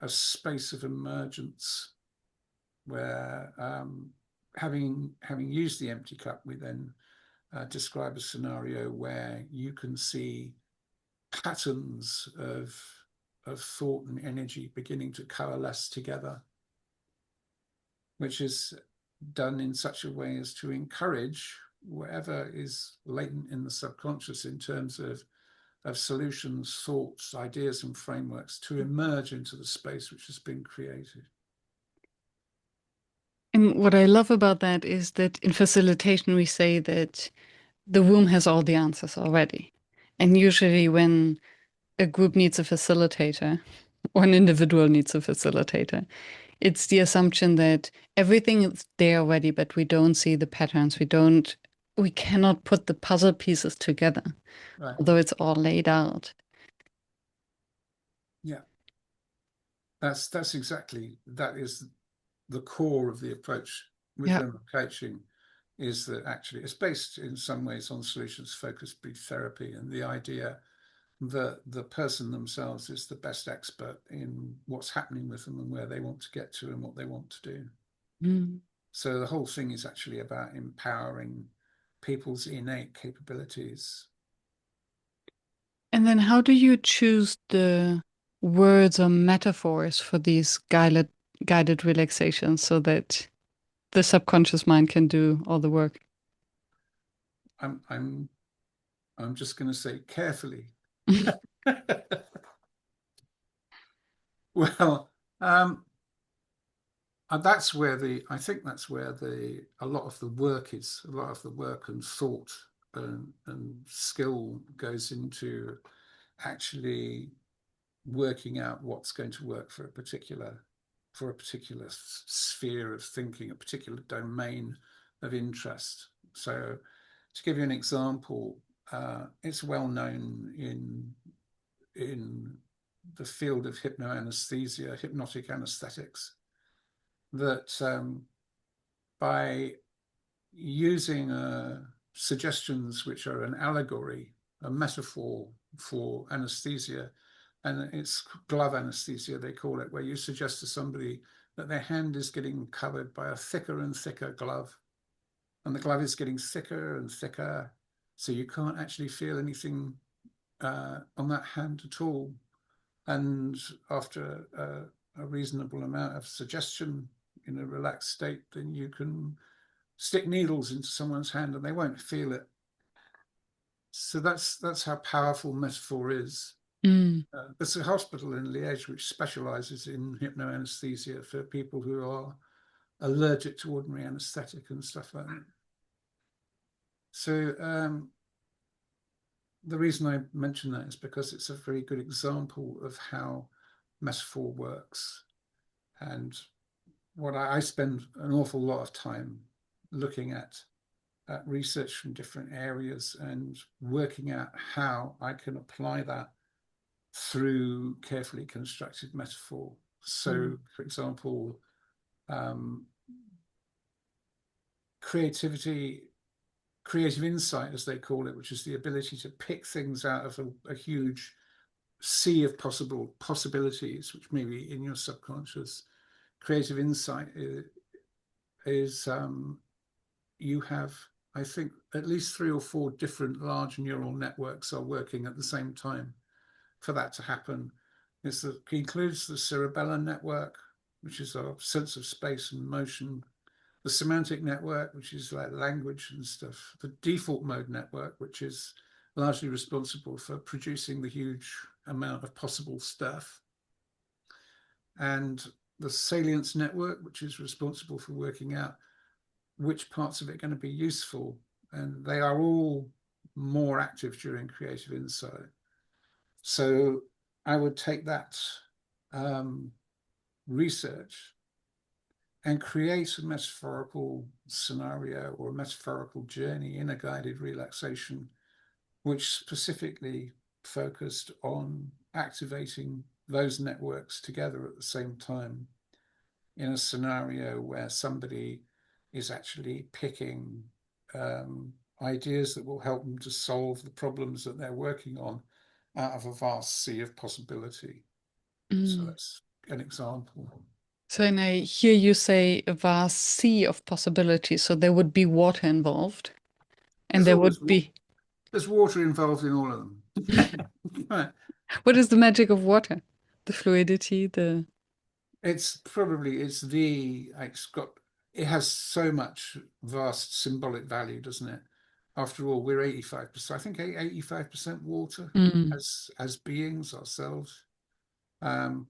Speaker 2: a space of emergence, where having used the empty cup, we then describe a scenario where you can see patterns of thought and energy beginning to coalesce together, which is done in such a way as to encourage whatever is latent in the subconscious in terms of of solutions, thoughts, ideas, and frameworks to emerge into the space which has been created.
Speaker 1: And what I love about that is that in facilitation, we say that the room has all the answers already. And usually, when a group needs a facilitator or an individual needs a facilitator, it's the assumption that everything is there already, but we don't see the patterns. We cannot put the puzzle pieces together,
Speaker 2: Right.
Speaker 1: although it's all laid out.
Speaker 2: Yeah. That's exactly, that is the core of the approach with
Speaker 1: Yeah.
Speaker 2: remote coaching, is that actually it's based in some ways on solutions focused brief therapy and the idea that the person themselves is the best expert in what's happening with them and where they want to get to and what they want to do.
Speaker 1: Mm.
Speaker 2: So the whole thing is actually about empowering people's innate capabilities.
Speaker 1: And then how do you choose the words or metaphors for these guided relaxations so that the subconscious mind can do all the work?
Speaker 2: I'm I'm I'm just going to say carefully. Well, and that's where I think that's where a lot of the work is, a lot of the work and thought and skill goes into actually working out what's going to work for a particular sphere of thinking, a particular domain of interest. So to give you an example, it's well known in the field of hypnoanesthesia, hypnotic anaesthetics, that by using suggestions which are an allegory, a metaphor for anesthesia, and it's glove anesthesia, they call it, where you suggest to somebody that their hand is getting covered by a thicker and thicker glove, and the glove is getting thicker and thicker, so you can't actually feel anything on that hand at all. And after a reasonable amount of suggestion in a relaxed state, then you can stick needles into someone's hand and they won't feel it. So that's how powerful metaphor is.
Speaker 1: Mm.
Speaker 2: There's a hospital in Liège which specializes in hypnoanesthesia for people who are allergic to ordinary anesthetic and stuff like that. So the reason I mention that is because it's a very good example of how metaphor works. And what I spend an awful lot of time looking at research from different areas and working out how I can apply that through carefully constructed metaphor. So, for example, um, creative insight, as they call it, which is the ability to pick things out of a huge sea of possibilities, which may be in your subconscious. Creative insight is you have, I think, at least 3 or 4 different large neural networks are working at the same time for that to happen. It includes the cerebellum network, which is our sense of space and motion, the semantic network, which is like language and stuff, the default mode network, which is largely responsible for producing the huge amount of possible stuff, and the salience network, which is responsible for working out which parts of it are going to be useful. And they are all more active during creative insight. So I would take that research and create a metaphorical scenario or a metaphorical journey in a guided relaxation, which specifically focused on activating those networks together at the same time in a scenario where somebody is actually picking ideas that will help them to solve the problems that they're working on out of a vast sea of possibility. So
Speaker 1: Mm.
Speaker 2: that's an example.
Speaker 1: So, and I hear you say a vast sea of possibilities. So there would be water involved, and
Speaker 2: There's
Speaker 1: there
Speaker 2: always
Speaker 1: would be.
Speaker 2: there's water involved in all of them. Right.
Speaker 1: What is the magic of water? The fluidity, the.
Speaker 2: It's got, it has so much vast symbolic value, doesn't it? after all, we're 85%, I think 85% water
Speaker 1: Mm.
Speaker 2: as beings ourselves.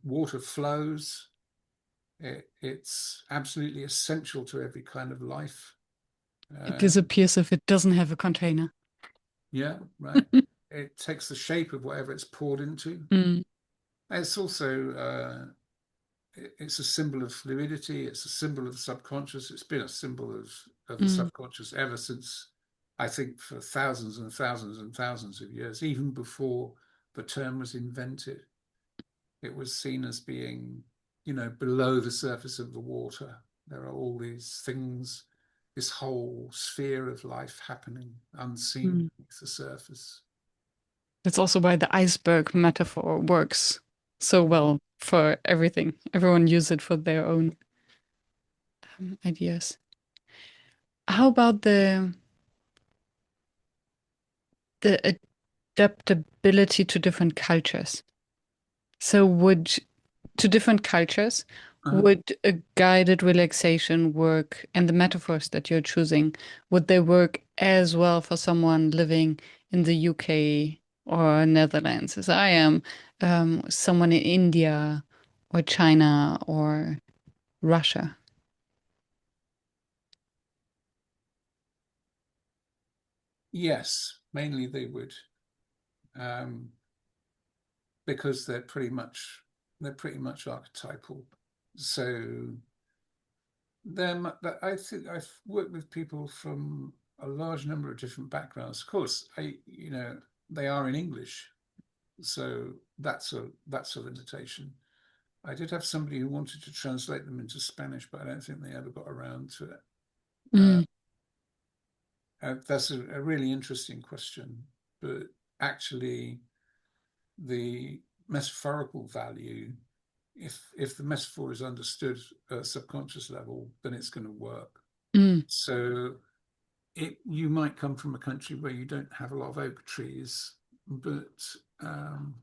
Speaker 2: Water flows. It's absolutely essential to every kind of life.
Speaker 1: It
Speaker 2: Uh,
Speaker 1: disappears if it doesn't have a container.
Speaker 2: yeah, right. It takes the shape of whatever it's poured into.
Speaker 1: Mm.
Speaker 2: It's also it's a symbol of fluidity. It's a symbol of the subconscious. It's been a symbol of the
Speaker 1: Mm.
Speaker 2: subconscious ever since, I think, for thousands and thousands and thousands of years, even before the term was invented. It was seen as being, below the surface of the water. There are all these things, this whole sphere of life happening unseen
Speaker 1: Mm.
Speaker 2: beneath the surface.
Speaker 1: That's also why the iceberg metaphor works so well for everything. Everyone use it for their own ideas. How about the adaptability to different cultures? So would to different cultures,
Speaker 2: Uh,
Speaker 1: would a guided relaxation work and the metaphors that you're choosing, would they work as well for someone living in the UK or Netherlands as I am, someone in India or China or Russia?
Speaker 2: yes, mainly they would, um, because they're pretty much archetypal. So I think I've worked with people from a large number of different backgrounds. Of course, they are in English, so that's a limitation. I did have somebody who wanted to translate them into Spanish, but I don't think they ever got around to it. Uh,
Speaker 1: Mm,
Speaker 2: that's a really interesting question, but actually, the metaphorical value, if the metaphor is understood at a subconscious level, then it's going to work.
Speaker 1: mm,
Speaker 2: So you might come from a country where you don't have a lot of oak trees, but um,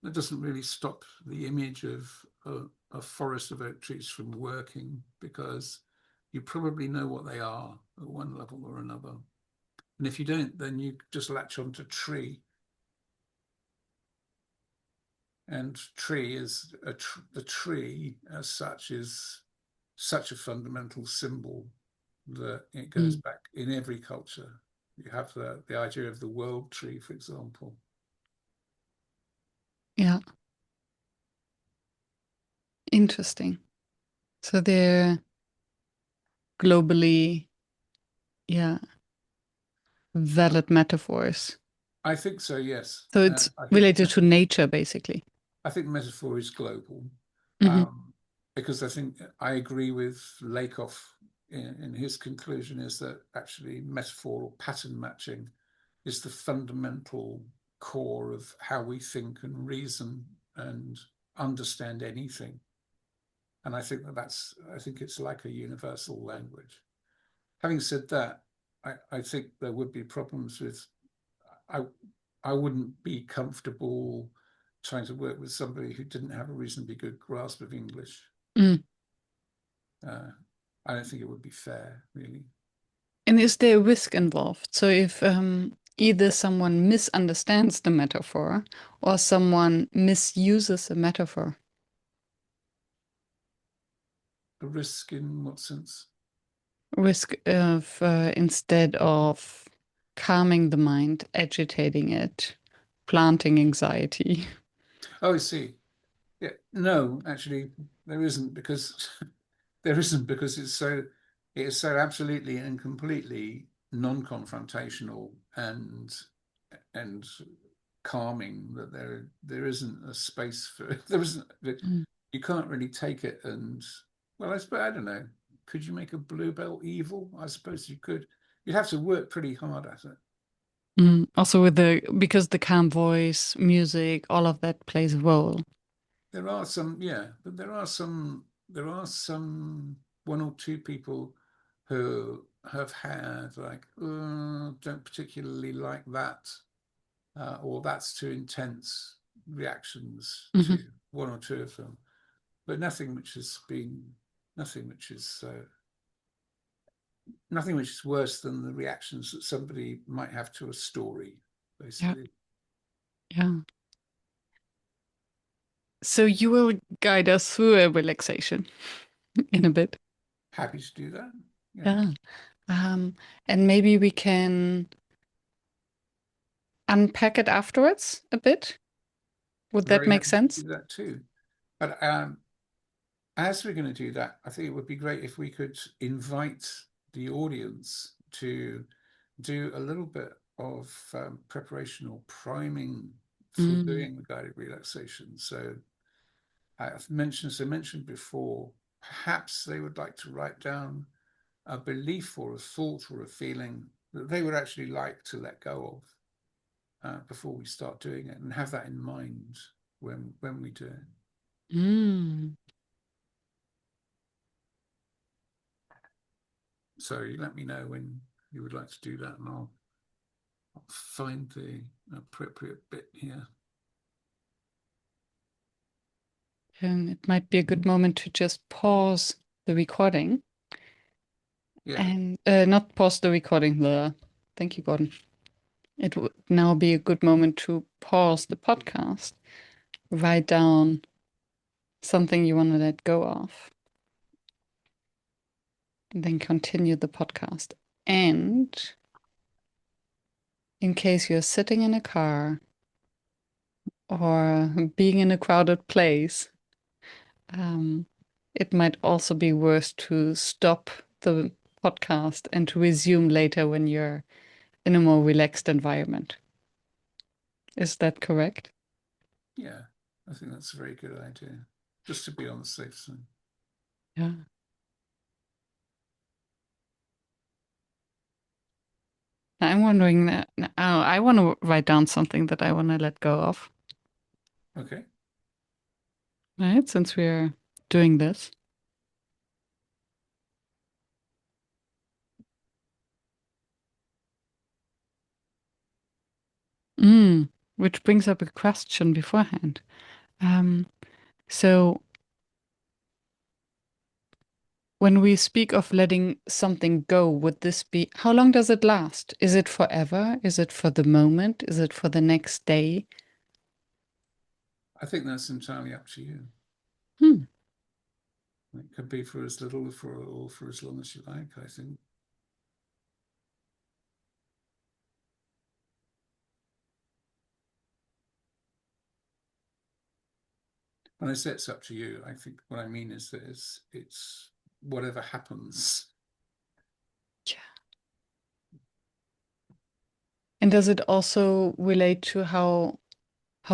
Speaker 2: that doesn't really stop the image of a forest of oak trees from working, because you probably know what they are at one level or another. And if you don't, then you just latch onto tree. And tree is the tree as such is such a fundamental symbol that it goes
Speaker 1: mm.
Speaker 2: back in every culture. You have the idea of the world tree, for example.
Speaker 1: Yeah, interesting. So they're globally, yeah, valid metaphors.
Speaker 2: I think so, yes.
Speaker 1: So it's
Speaker 2: I think
Speaker 1: related to nature, basically.
Speaker 2: metaphor is global,
Speaker 1: Hmm.
Speaker 2: because I think I agree with Lakoff in his conclusion is that actually metaphor or pattern matching is the fundamental core of how we think and reason and understand anything. And I think it's like a universal language. Having said that, I think there would be problems with, I, I wouldn't be comfortable trying to work with somebody who didn't have a reasonably good grasp of English.
Speaker 1: Mm.
Speaker 2: Uh, I don't think it would be fair, really.
Speaker 1: And is there a risk involved? So if either someone misunderstands the metaphor or someone misuses a metaphor,
Speaker 2: A risk in what sense?
Speaker 1: risk of instead of calming the mind, agitating it, planting anxiety.
Speaker 2: Oh, I see. Yeah, no, actually, there isn't because there isn't because it is so absolutely and completely non-confrontational and calming that there isn't a space for there isn't
Speaker 1: Mm.
Speaker 2: you can't really take it and well I don't know, could you make a bluebell evil? I suppose you could. You'd have to work pretty hard at it.
Speaker 1: Mm. Also with the because the calm voice, music, all of that plays a role.
Speaker 2: There are some, yeah, but there are some one or two people who have had like, don't particularly like that, or that's too intense reactions
Speaker 1: Hmm.
Speaker 2: to one or two of them, but nothing which has been, nothing which is nothing which is worse than the reactions that somebody might have to a story,
Speaker 1: Yeah.
Speaker 2: basically.
Speaker 1: Yeah. So you will guide us through a relaxation in a bit.
Speaker 2: Happy to do that. Yeah.
Speaker 1: Yeah. Um, and maybe we can unpack it afterwards a bit. Would that
Speaker 2: Very
Speaker 1: make
Speaker 2: happy to
Speaker 1: sense?
Speaker 2: do that too. But as we're going to do that, I think it would be great if we could invite the audience to do a little bit of preparation or priming for
Speaker 1: Mm.
Speaker 2: doing the guided relaxation. So I've mentioned, as I mentioned before, perhaps they would like to write down a belief or a thought or a feeling that they would actually like to let go of before we start doing it, and have that in mind when we do it.
Speaker 1: Mm.
Speaker 2: So you let me know when you would like to do that, and I'll find the appropriate bit here.
Speaker 1: And it might be a good moment to just pause the recording
Speaker 2: Yeah,
Speaker 1: and not pause the recording. Thank you, Gordon. It would now be a good moment to pause the podcast, write down something you want to let go of, and then continue the podcast. And in case you're sitting in a car or being in a crowded place, um, it might also be worth to stop the podcast and to resume later when you're in a more relaxed environment. Is that correct?
Speaker 2: yeah, I think that's a very good idea. Just to be on the safe side.
Speaker 1: Yeah. I'm wondering that I want to write down something that I want to let go of,
Speaker 2: Okay.
Speaker 1: right? Since we're doing this. Which brings up a question beforehand. Um, so when we speak of letting something go, would this be, how long does it last? Is it forever? Is it for the moment? Is it for the next day?
Speaker 2: I think that's entirely up to you.
Speaker 1: Hmm.
Speaker 2: It could be for as little or for as long as you like, I think. When I say it's up to you, I think what I mean is that it's whatever happens.
Speaker 1: Yeah. And does it also relate to how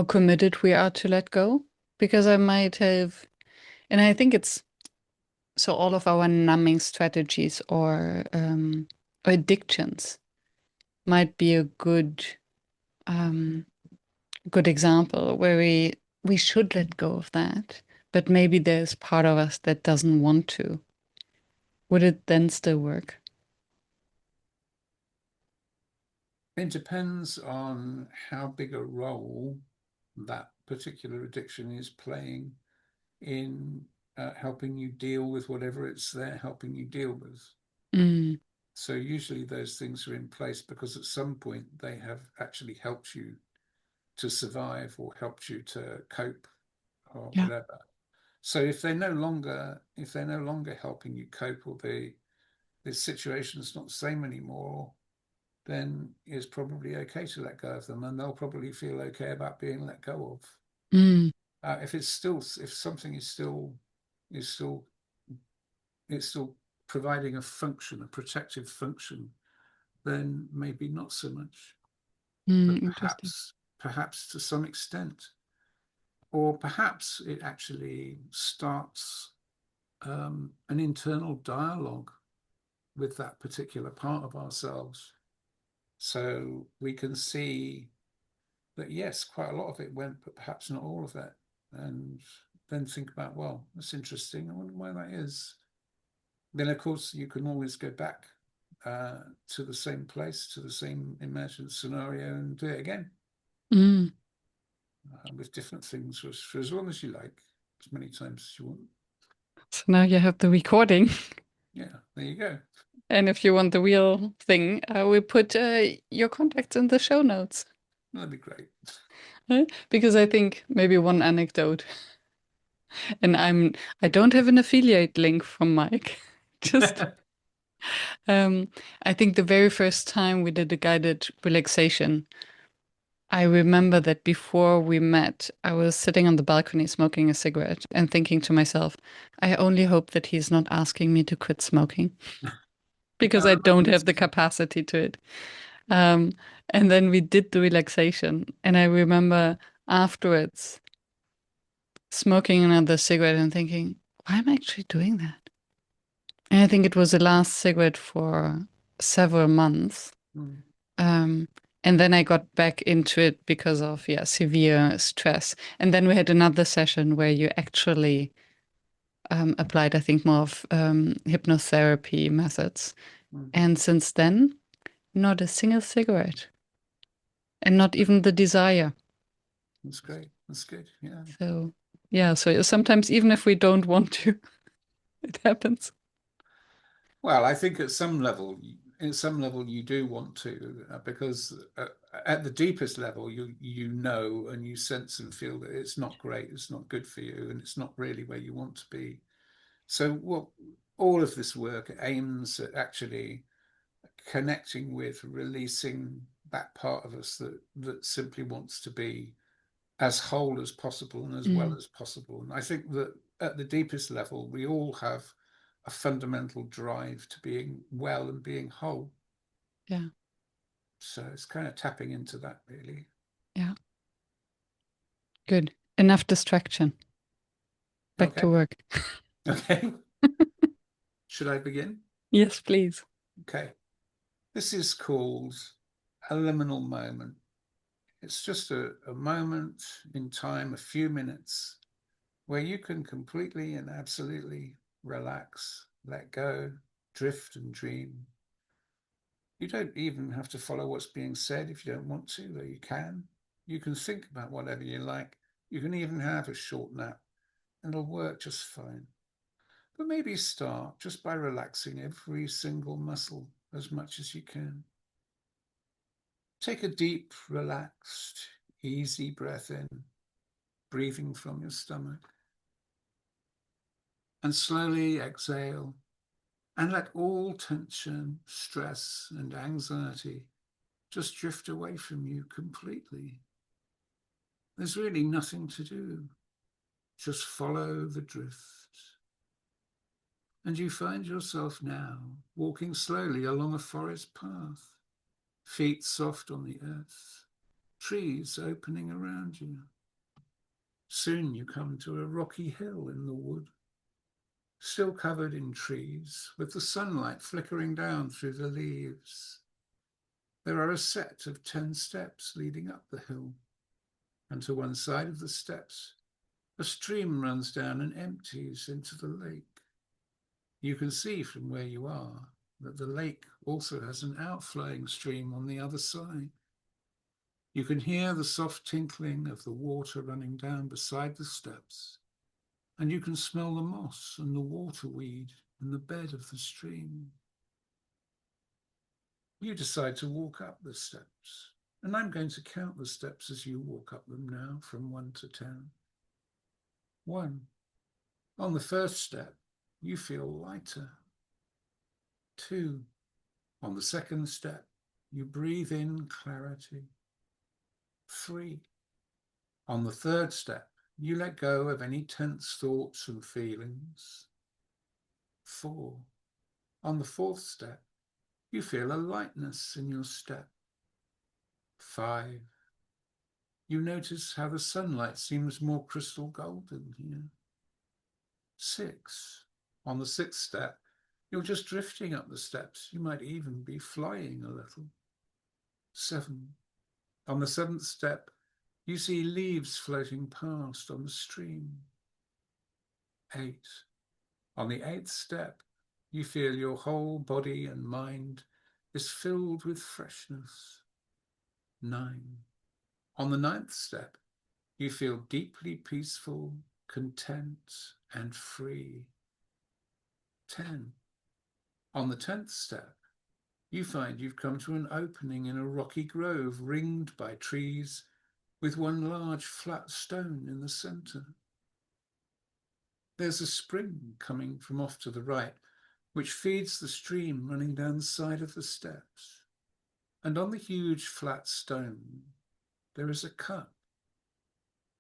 Speaker 1: committed we are to let go? Because I might have, and I think it's so all of our numbing strategies or addictions might be a um, good example where we should let go of that, but maybe there's part of us that doesn't want to. Would it then still work?
Speaker 2: It depends on how big a role that particular addiction is playing in helping you deal with whatever it's there helping you deal with.
Speaker 1: Mm,
Speaker 2: So usually those things are in place because at some point they have actually helped you to survive or helped you to cope or
Speaker 1: yeah.
Speaker 2: whatever. So if they're no longer helping you cope, or the situation is not the same anymore, then it's probably okay to let go of them, and they'll probably feel okay about being let go of.
Speaker 1: Mm,
Speaker 2: If something is still it's still providing a function, a protective function, then maybe not so much, but
Speaker 1: interesting.
Speaker 2: perhaps to some extent, or perhaps it actually starts an internal dialogue with that particular part of ourselves. So we can see that, yes, quite a lot of it went, but perhaps not all of it. And then think about, well, that's interesting. I wonder why that is. Then, of course, you can always go back to the same place, to the same imagined scenario, and do it again
Speaker 1: Mm.
Speaker 2: with different things for as long as you like, as many times as you want.
Speaker 1: So now you have the recording.
Speaker 2: Yeah, there you go.
Speaker 1: And if you want the real thing, we put your contacts in the show notes.
Speaker 2: That'd be great.
Speaker 1: Because I think maybe one anecdote, and I don't have an affiliate link from Mike. Just um, I think the very first time we did a guided relaxation, I remember that before we met, I was sitting on the balcony smoking a cigarette and thinking to myself, I only hope that he's not asking me to quit smoking because I don't have the capacity to it. Um, and then we did the relaxation, and I remember afterwards smoking another cigarette and thinking, why am I actually doing that? And I think it was the last cigarette for several months.
Speaker 2: Mm.
Speaker 1: Um, and then I got back into it because of, yeah, severe stress. And then we had another session where you actually applied, I think, more of hypnotherapy methods.
Speaker 2: Mm.
Speaker 1: And since then, not a single cigarette and not even the desire.
Speaker 2: That's great. That's good. Yeah.
Speaker 1: So, yeah, so sometimes even if we don't want to, it happens.
Speaker 2: Well, I think at some level, you do want to, because at the deepest level, you know and you sense and feel that it's not great, it's not good for you, and it's not really where you want to be. So, what all of this work aims at actually connecting with, releasing that part of us that simply wants to be as whole as possible and as well
Speaker 1: Mm,
Speaker 2: as possible. And I think that at the deepest level, we all have a fundamental drive to being well and being whole.
Speaker 1: yeah,
Speaker 2: So it's kind of tapping into that, really.
Speaker 1: yeah, good. Enough distraction. Back to
Speaker 2: Okay.
Speaker 1: work.
Speaker 2: Okay. Should I begin?
Speaker 1: Yes, please.
Speaker 2: Okay. This is called a liminal moment. It's just a moment in time, a few minutes, where you can completely and absolutely relax, let go, drift and dream. You don't even have to follow what's being said if you don't want to, though you can. You can think about whatever you like. You can even have a short nap, and it'll work just fine. But maybe start just by relaxing every single muscle as much as you can. Take a deep, relaxed, easy breath in, breathing from your stomach, and slowly exhale and let all tension, stress, and anxiety just drift away from you completely. There's really nothing to do. Just follow the drift. And you find yourself now walking slowly along a forest path, feet soft on the earth, trees opening around you. Soon you come to a rocky hill in the wood, still covered in trees, with the sunlight flickering down through the leaves. There are a set of 10 steps leading up the hill, and to one side of the steps, a stream runs down and empties into the lake. You can see from where you are that the lake also has an outflowing stream on the other side. You can hear the soft tinkling of the water running down beside the steps, and you can smell the moss and the waterweed in the bed of the stream. You decide to walk up the steps, and I'm going to count the steps as you walk up them now from 1 to 10. 1. On the first step, you feel lighter. 2. On the second step, you breathe in clarity. 3. On the third step, you let go of any tense thoughts and feelings. 4. On the fourth step, you feel a lightness in your step. 5. You notice how the sunlight seems more crystal golden here. 6. On the sixth step, you're just drifting up the steps. You might even be flying a little. 7. On the seventh step, you see leaves floating past on the stream. 8. On the eighth step, you feel your whole body and mind is filled with freshness. 9. On the ninth step, you feel deeply peaceful, content, and free. 10. On the 10th step, you find you've come to an opening in a rocky grove ringed by trees with one large flat stone in the centre. There's a spring coming from off to the right, which feeds the stream running down the side of the steps. And on the huge flat stone, there is a cup.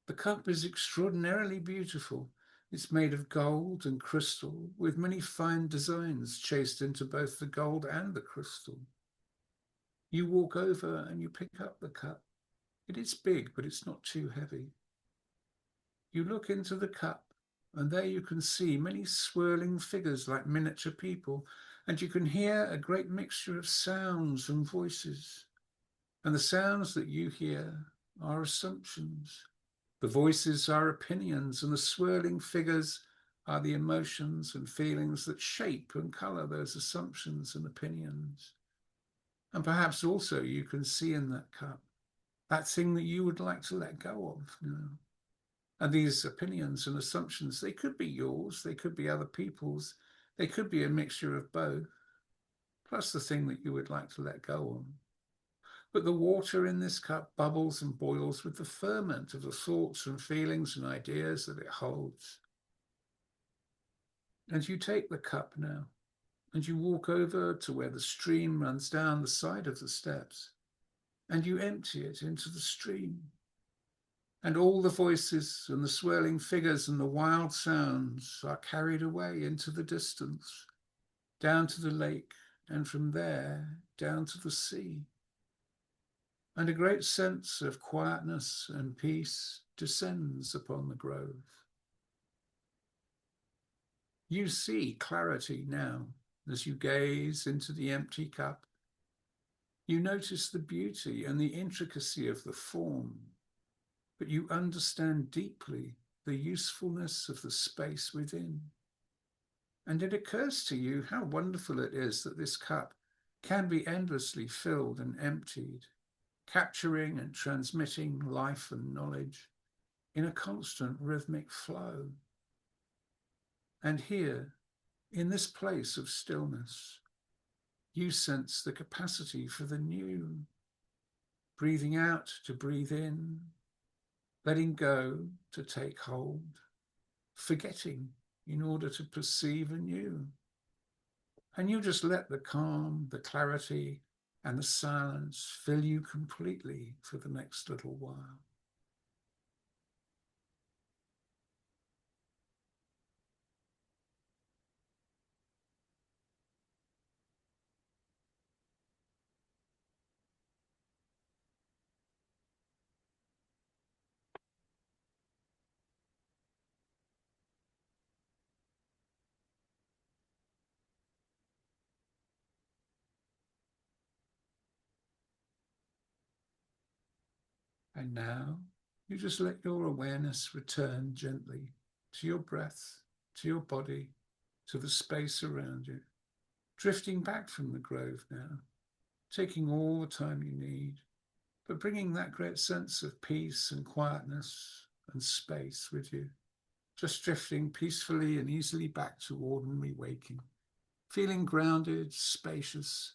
Speaker 2: The cup is extraordinarily beautiful. It's made of gold and crystal, with many fine designs chased into both the gold and the crystal. You walk over and you pick up the cup. It is big, but it's not too heavy. You look into the cup, and there you can see many swirling figures like miniature people, and you can hear a great mixture of sounds and voices. And the sounds that you hear are assumptions. The voices are opinions, and the swirling figures are the emotions and feelings that shape and colour those assumptions and opinions. And perhaps also you can see in that cup that thing that you would like to let go of now. And these opinions and assumptions, they could be yours, they could be other people's, they could be a mixture of both, plus the thing that you would like to let go of. But the water in this cup bubbles and boils with the ferment of the thoughts and feelings and ideas that it holds. And you take the cup now, and you walk over to where the stream runs down the side of the steps, and you empty it into the stream. And all the voices and the swirling figures and the wild sounds are carried away into the distance, down to the lake, and from there down to the sea. And a great sense of quietness and peace descends upon the grove. You see clarity now as you gaze into the empty cup. You notice the beauty and the intricacy of the form, but you understand deeply the usefulness of the space within. And it occurs to you how wonderful it is that this cup can be endlessly filled and emptied, capturing and transmitting life and knowledge in a constant rhythmic flow. And here, in this place of stillness, you sense the capacity for the new, breathing out to breathe in, letting go to take hold, forgetting in order to perceive anew. And you just let the calm, the clarity, and the silence fill you completely for the next little while. And now you just let your awareness return gently to your breath, to your body, to the space around you, drifting back from the grove now, taking all the time you need, but bringing that great sense of peace and quietness and space with you, just drifting peacefully and easily back to ordinary waking, feeling grounded, spacious,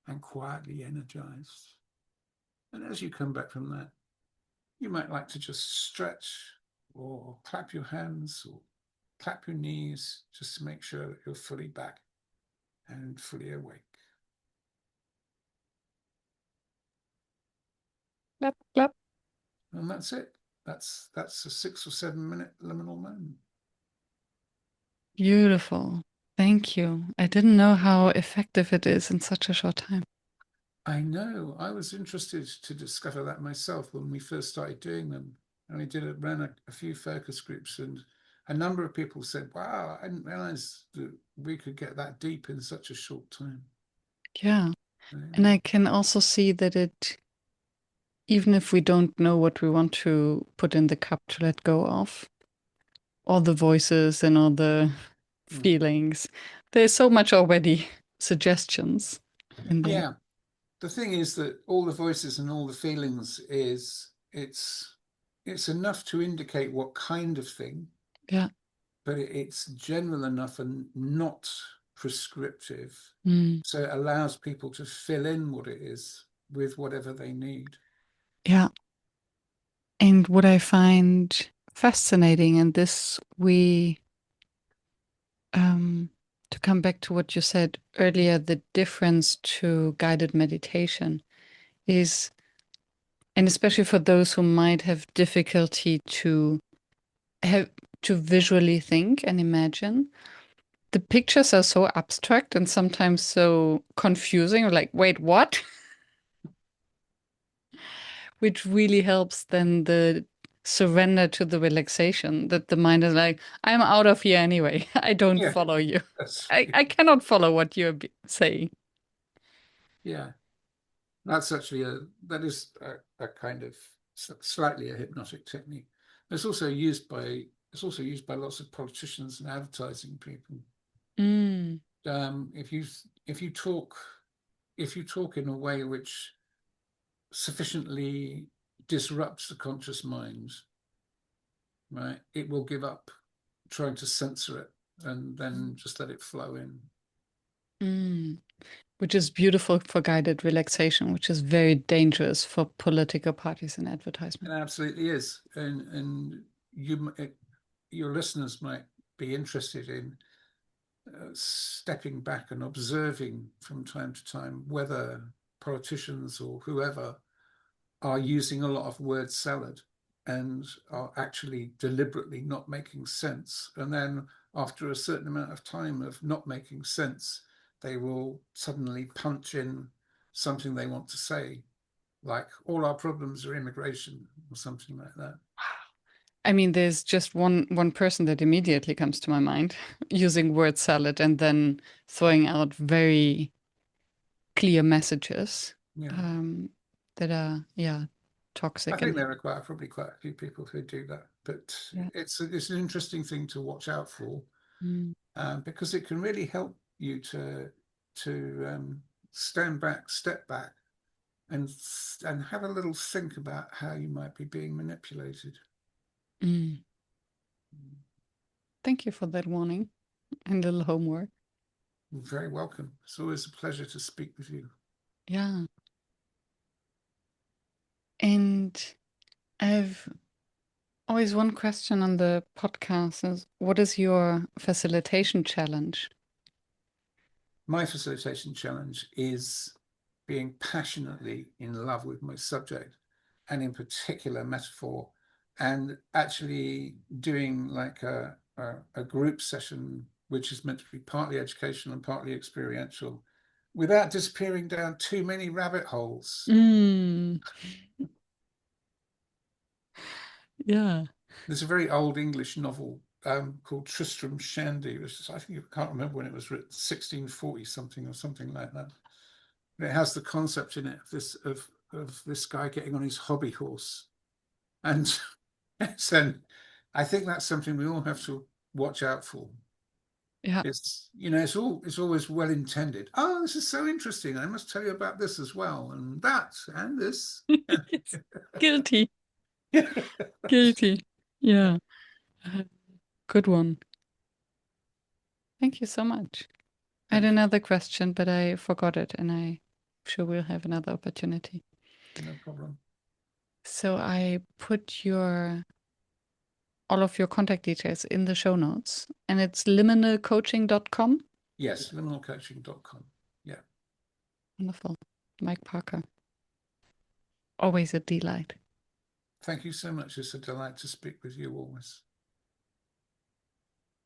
Speaker 2: and quietly energized. And as you come back from that, you might like to just stretch or clap your hands or clap your knees just to make sure that you're fully back and fully awake.
Speaker 1: Clap, clap.
Speaker 2: And that's it. That's a 6 or 7 minute liminal moment.
Speaker 1: Beautiful. Thank you. I didn't know how effective it is in such a short time.
Speaker 2: I know. I was interested to discover that myself when we first started doing them. And we ran a few focus groups, and a number of people said, "Wow, I didn't realize that we could get that deep in such a short time."
Speaker 1: Yeah. And I can also see that it, even if we don't know what we want to put in the cup to let go of, all the voices and all the feelings, there's so much already suggestions in there.
Speaker 2: Yeah. The thing is that all the voices and all the feelings is it's enough to indicate what kind of thing,
Speaker 1: Yeah.
Speaker 2: but it's general enough and not prescriptive.
Speaker 1: Mm.
Speaker 2: So it allows people to fill in what it is with whatever they need.
Speaker 1: Yeah. And what I find fascinating in this, um, to come back to what you said earlier, the difference to guided meditation is, and especially for those who might have difficulty have to visually think and imagine, the pictures are so abstract and sometimes so confusing. Or like, wait, what? Which really helps then the surrender to the relaxation that the mind is like, I'm out of here anyway. I don't
Speaker 2: Yeah,
Speaker 1: follow you.
Speaker 2: that's
Speaker 1: I cannot follow what you're saying.
Speaker 2: yeah. That's actually that is a kind of slightly a hypnotic technique. It's also used by lots of politicians and advertising people.
Speaker 1: Mm,
Speaker 2: If you if you talk if you talk in a way which sufficiently disrupts the conscious mind, right, it will give up trying to censor it and then just let it flow in.
Speaker 1: mm. Which is beautiful for guided relaxation, which is very dangerous for political parties and
Speaker 2: It
Speaker 1: advertisement.
Speaker 2: absolutely is, and your listeners might be interested in stepping back and observing from time to time whether politicians or whoever are using a lot of word salad and are actually deliberately not making sense. And then after a certain amount of time of not making sense, they will suddenly punch in something they want to say, like all our problems are immigration or something like that.
Speaker 1: I mean, there's just one person that immediately comes to my mind using word salad and then throwing out very clear messages
Speaker 2: Yeah.
Speaker 1: um, that are, yeah,
Speaker 2: I
Speaker 1: toxic
Speaker 2: think
Speaker 1: and
Speaker 2: there are probably quite a few people who do that, but
Speaker 1: yeah.
Speaker 2: it's an interesting thing to watch out for,
Speaker 1: Mm,
Speaker 2: because it can really help you to stand back, step back, and have a little think about how you might be being manipulated.
Speaker 1: mm. Thank you for that warning and little homework.
Speaker 2: You're very welcome. It's always a pleasure to speak with you.
Speaker 1: Yeah. And I've always one question on the podcast is what is your facilitation challenge?
Speaker 2: My facilitation challenge is being passionately in love with my subject, and in particular metaphor, and actually doing like a group session which is meant to be partly educational and partly experiential without disappearing down too many rabbit holes.
Speaker 1: Mm, yeah.
Speaker 2: There's a very old English novel called Tristram Shandy, which is, I think, I can't remember when it was written, 1640 something or something like that. It has the concept in it of this guy getting on his hobby horse, and so I think that's something we all have to watch out for.
Speaker 1: Yeah.
Speaker 2: It's always well intended. Oh, this is so interesting. I must tell you about this as well, and that, and this.
Speaker 1: Yes. Guilty. Guilty. Yeah. Uh, Good one. Thank you so much. I had
Speaker 2: Thank you.
Speaker 1: another question, but I forgot it, and I'm sure we'll have another opportunity.
Speaker 2: No problem.
Speaker 1: So I put your all of your contact details in the show notes, and it's liminalcoaching.com.
Speaker 2: Yes, liminalcoaching.com. Yeah.
Speaker 1: Wonderful. Mike Parker. Always a delight.
Speaker 2: Thank you so much. It's a delight to speak with you always.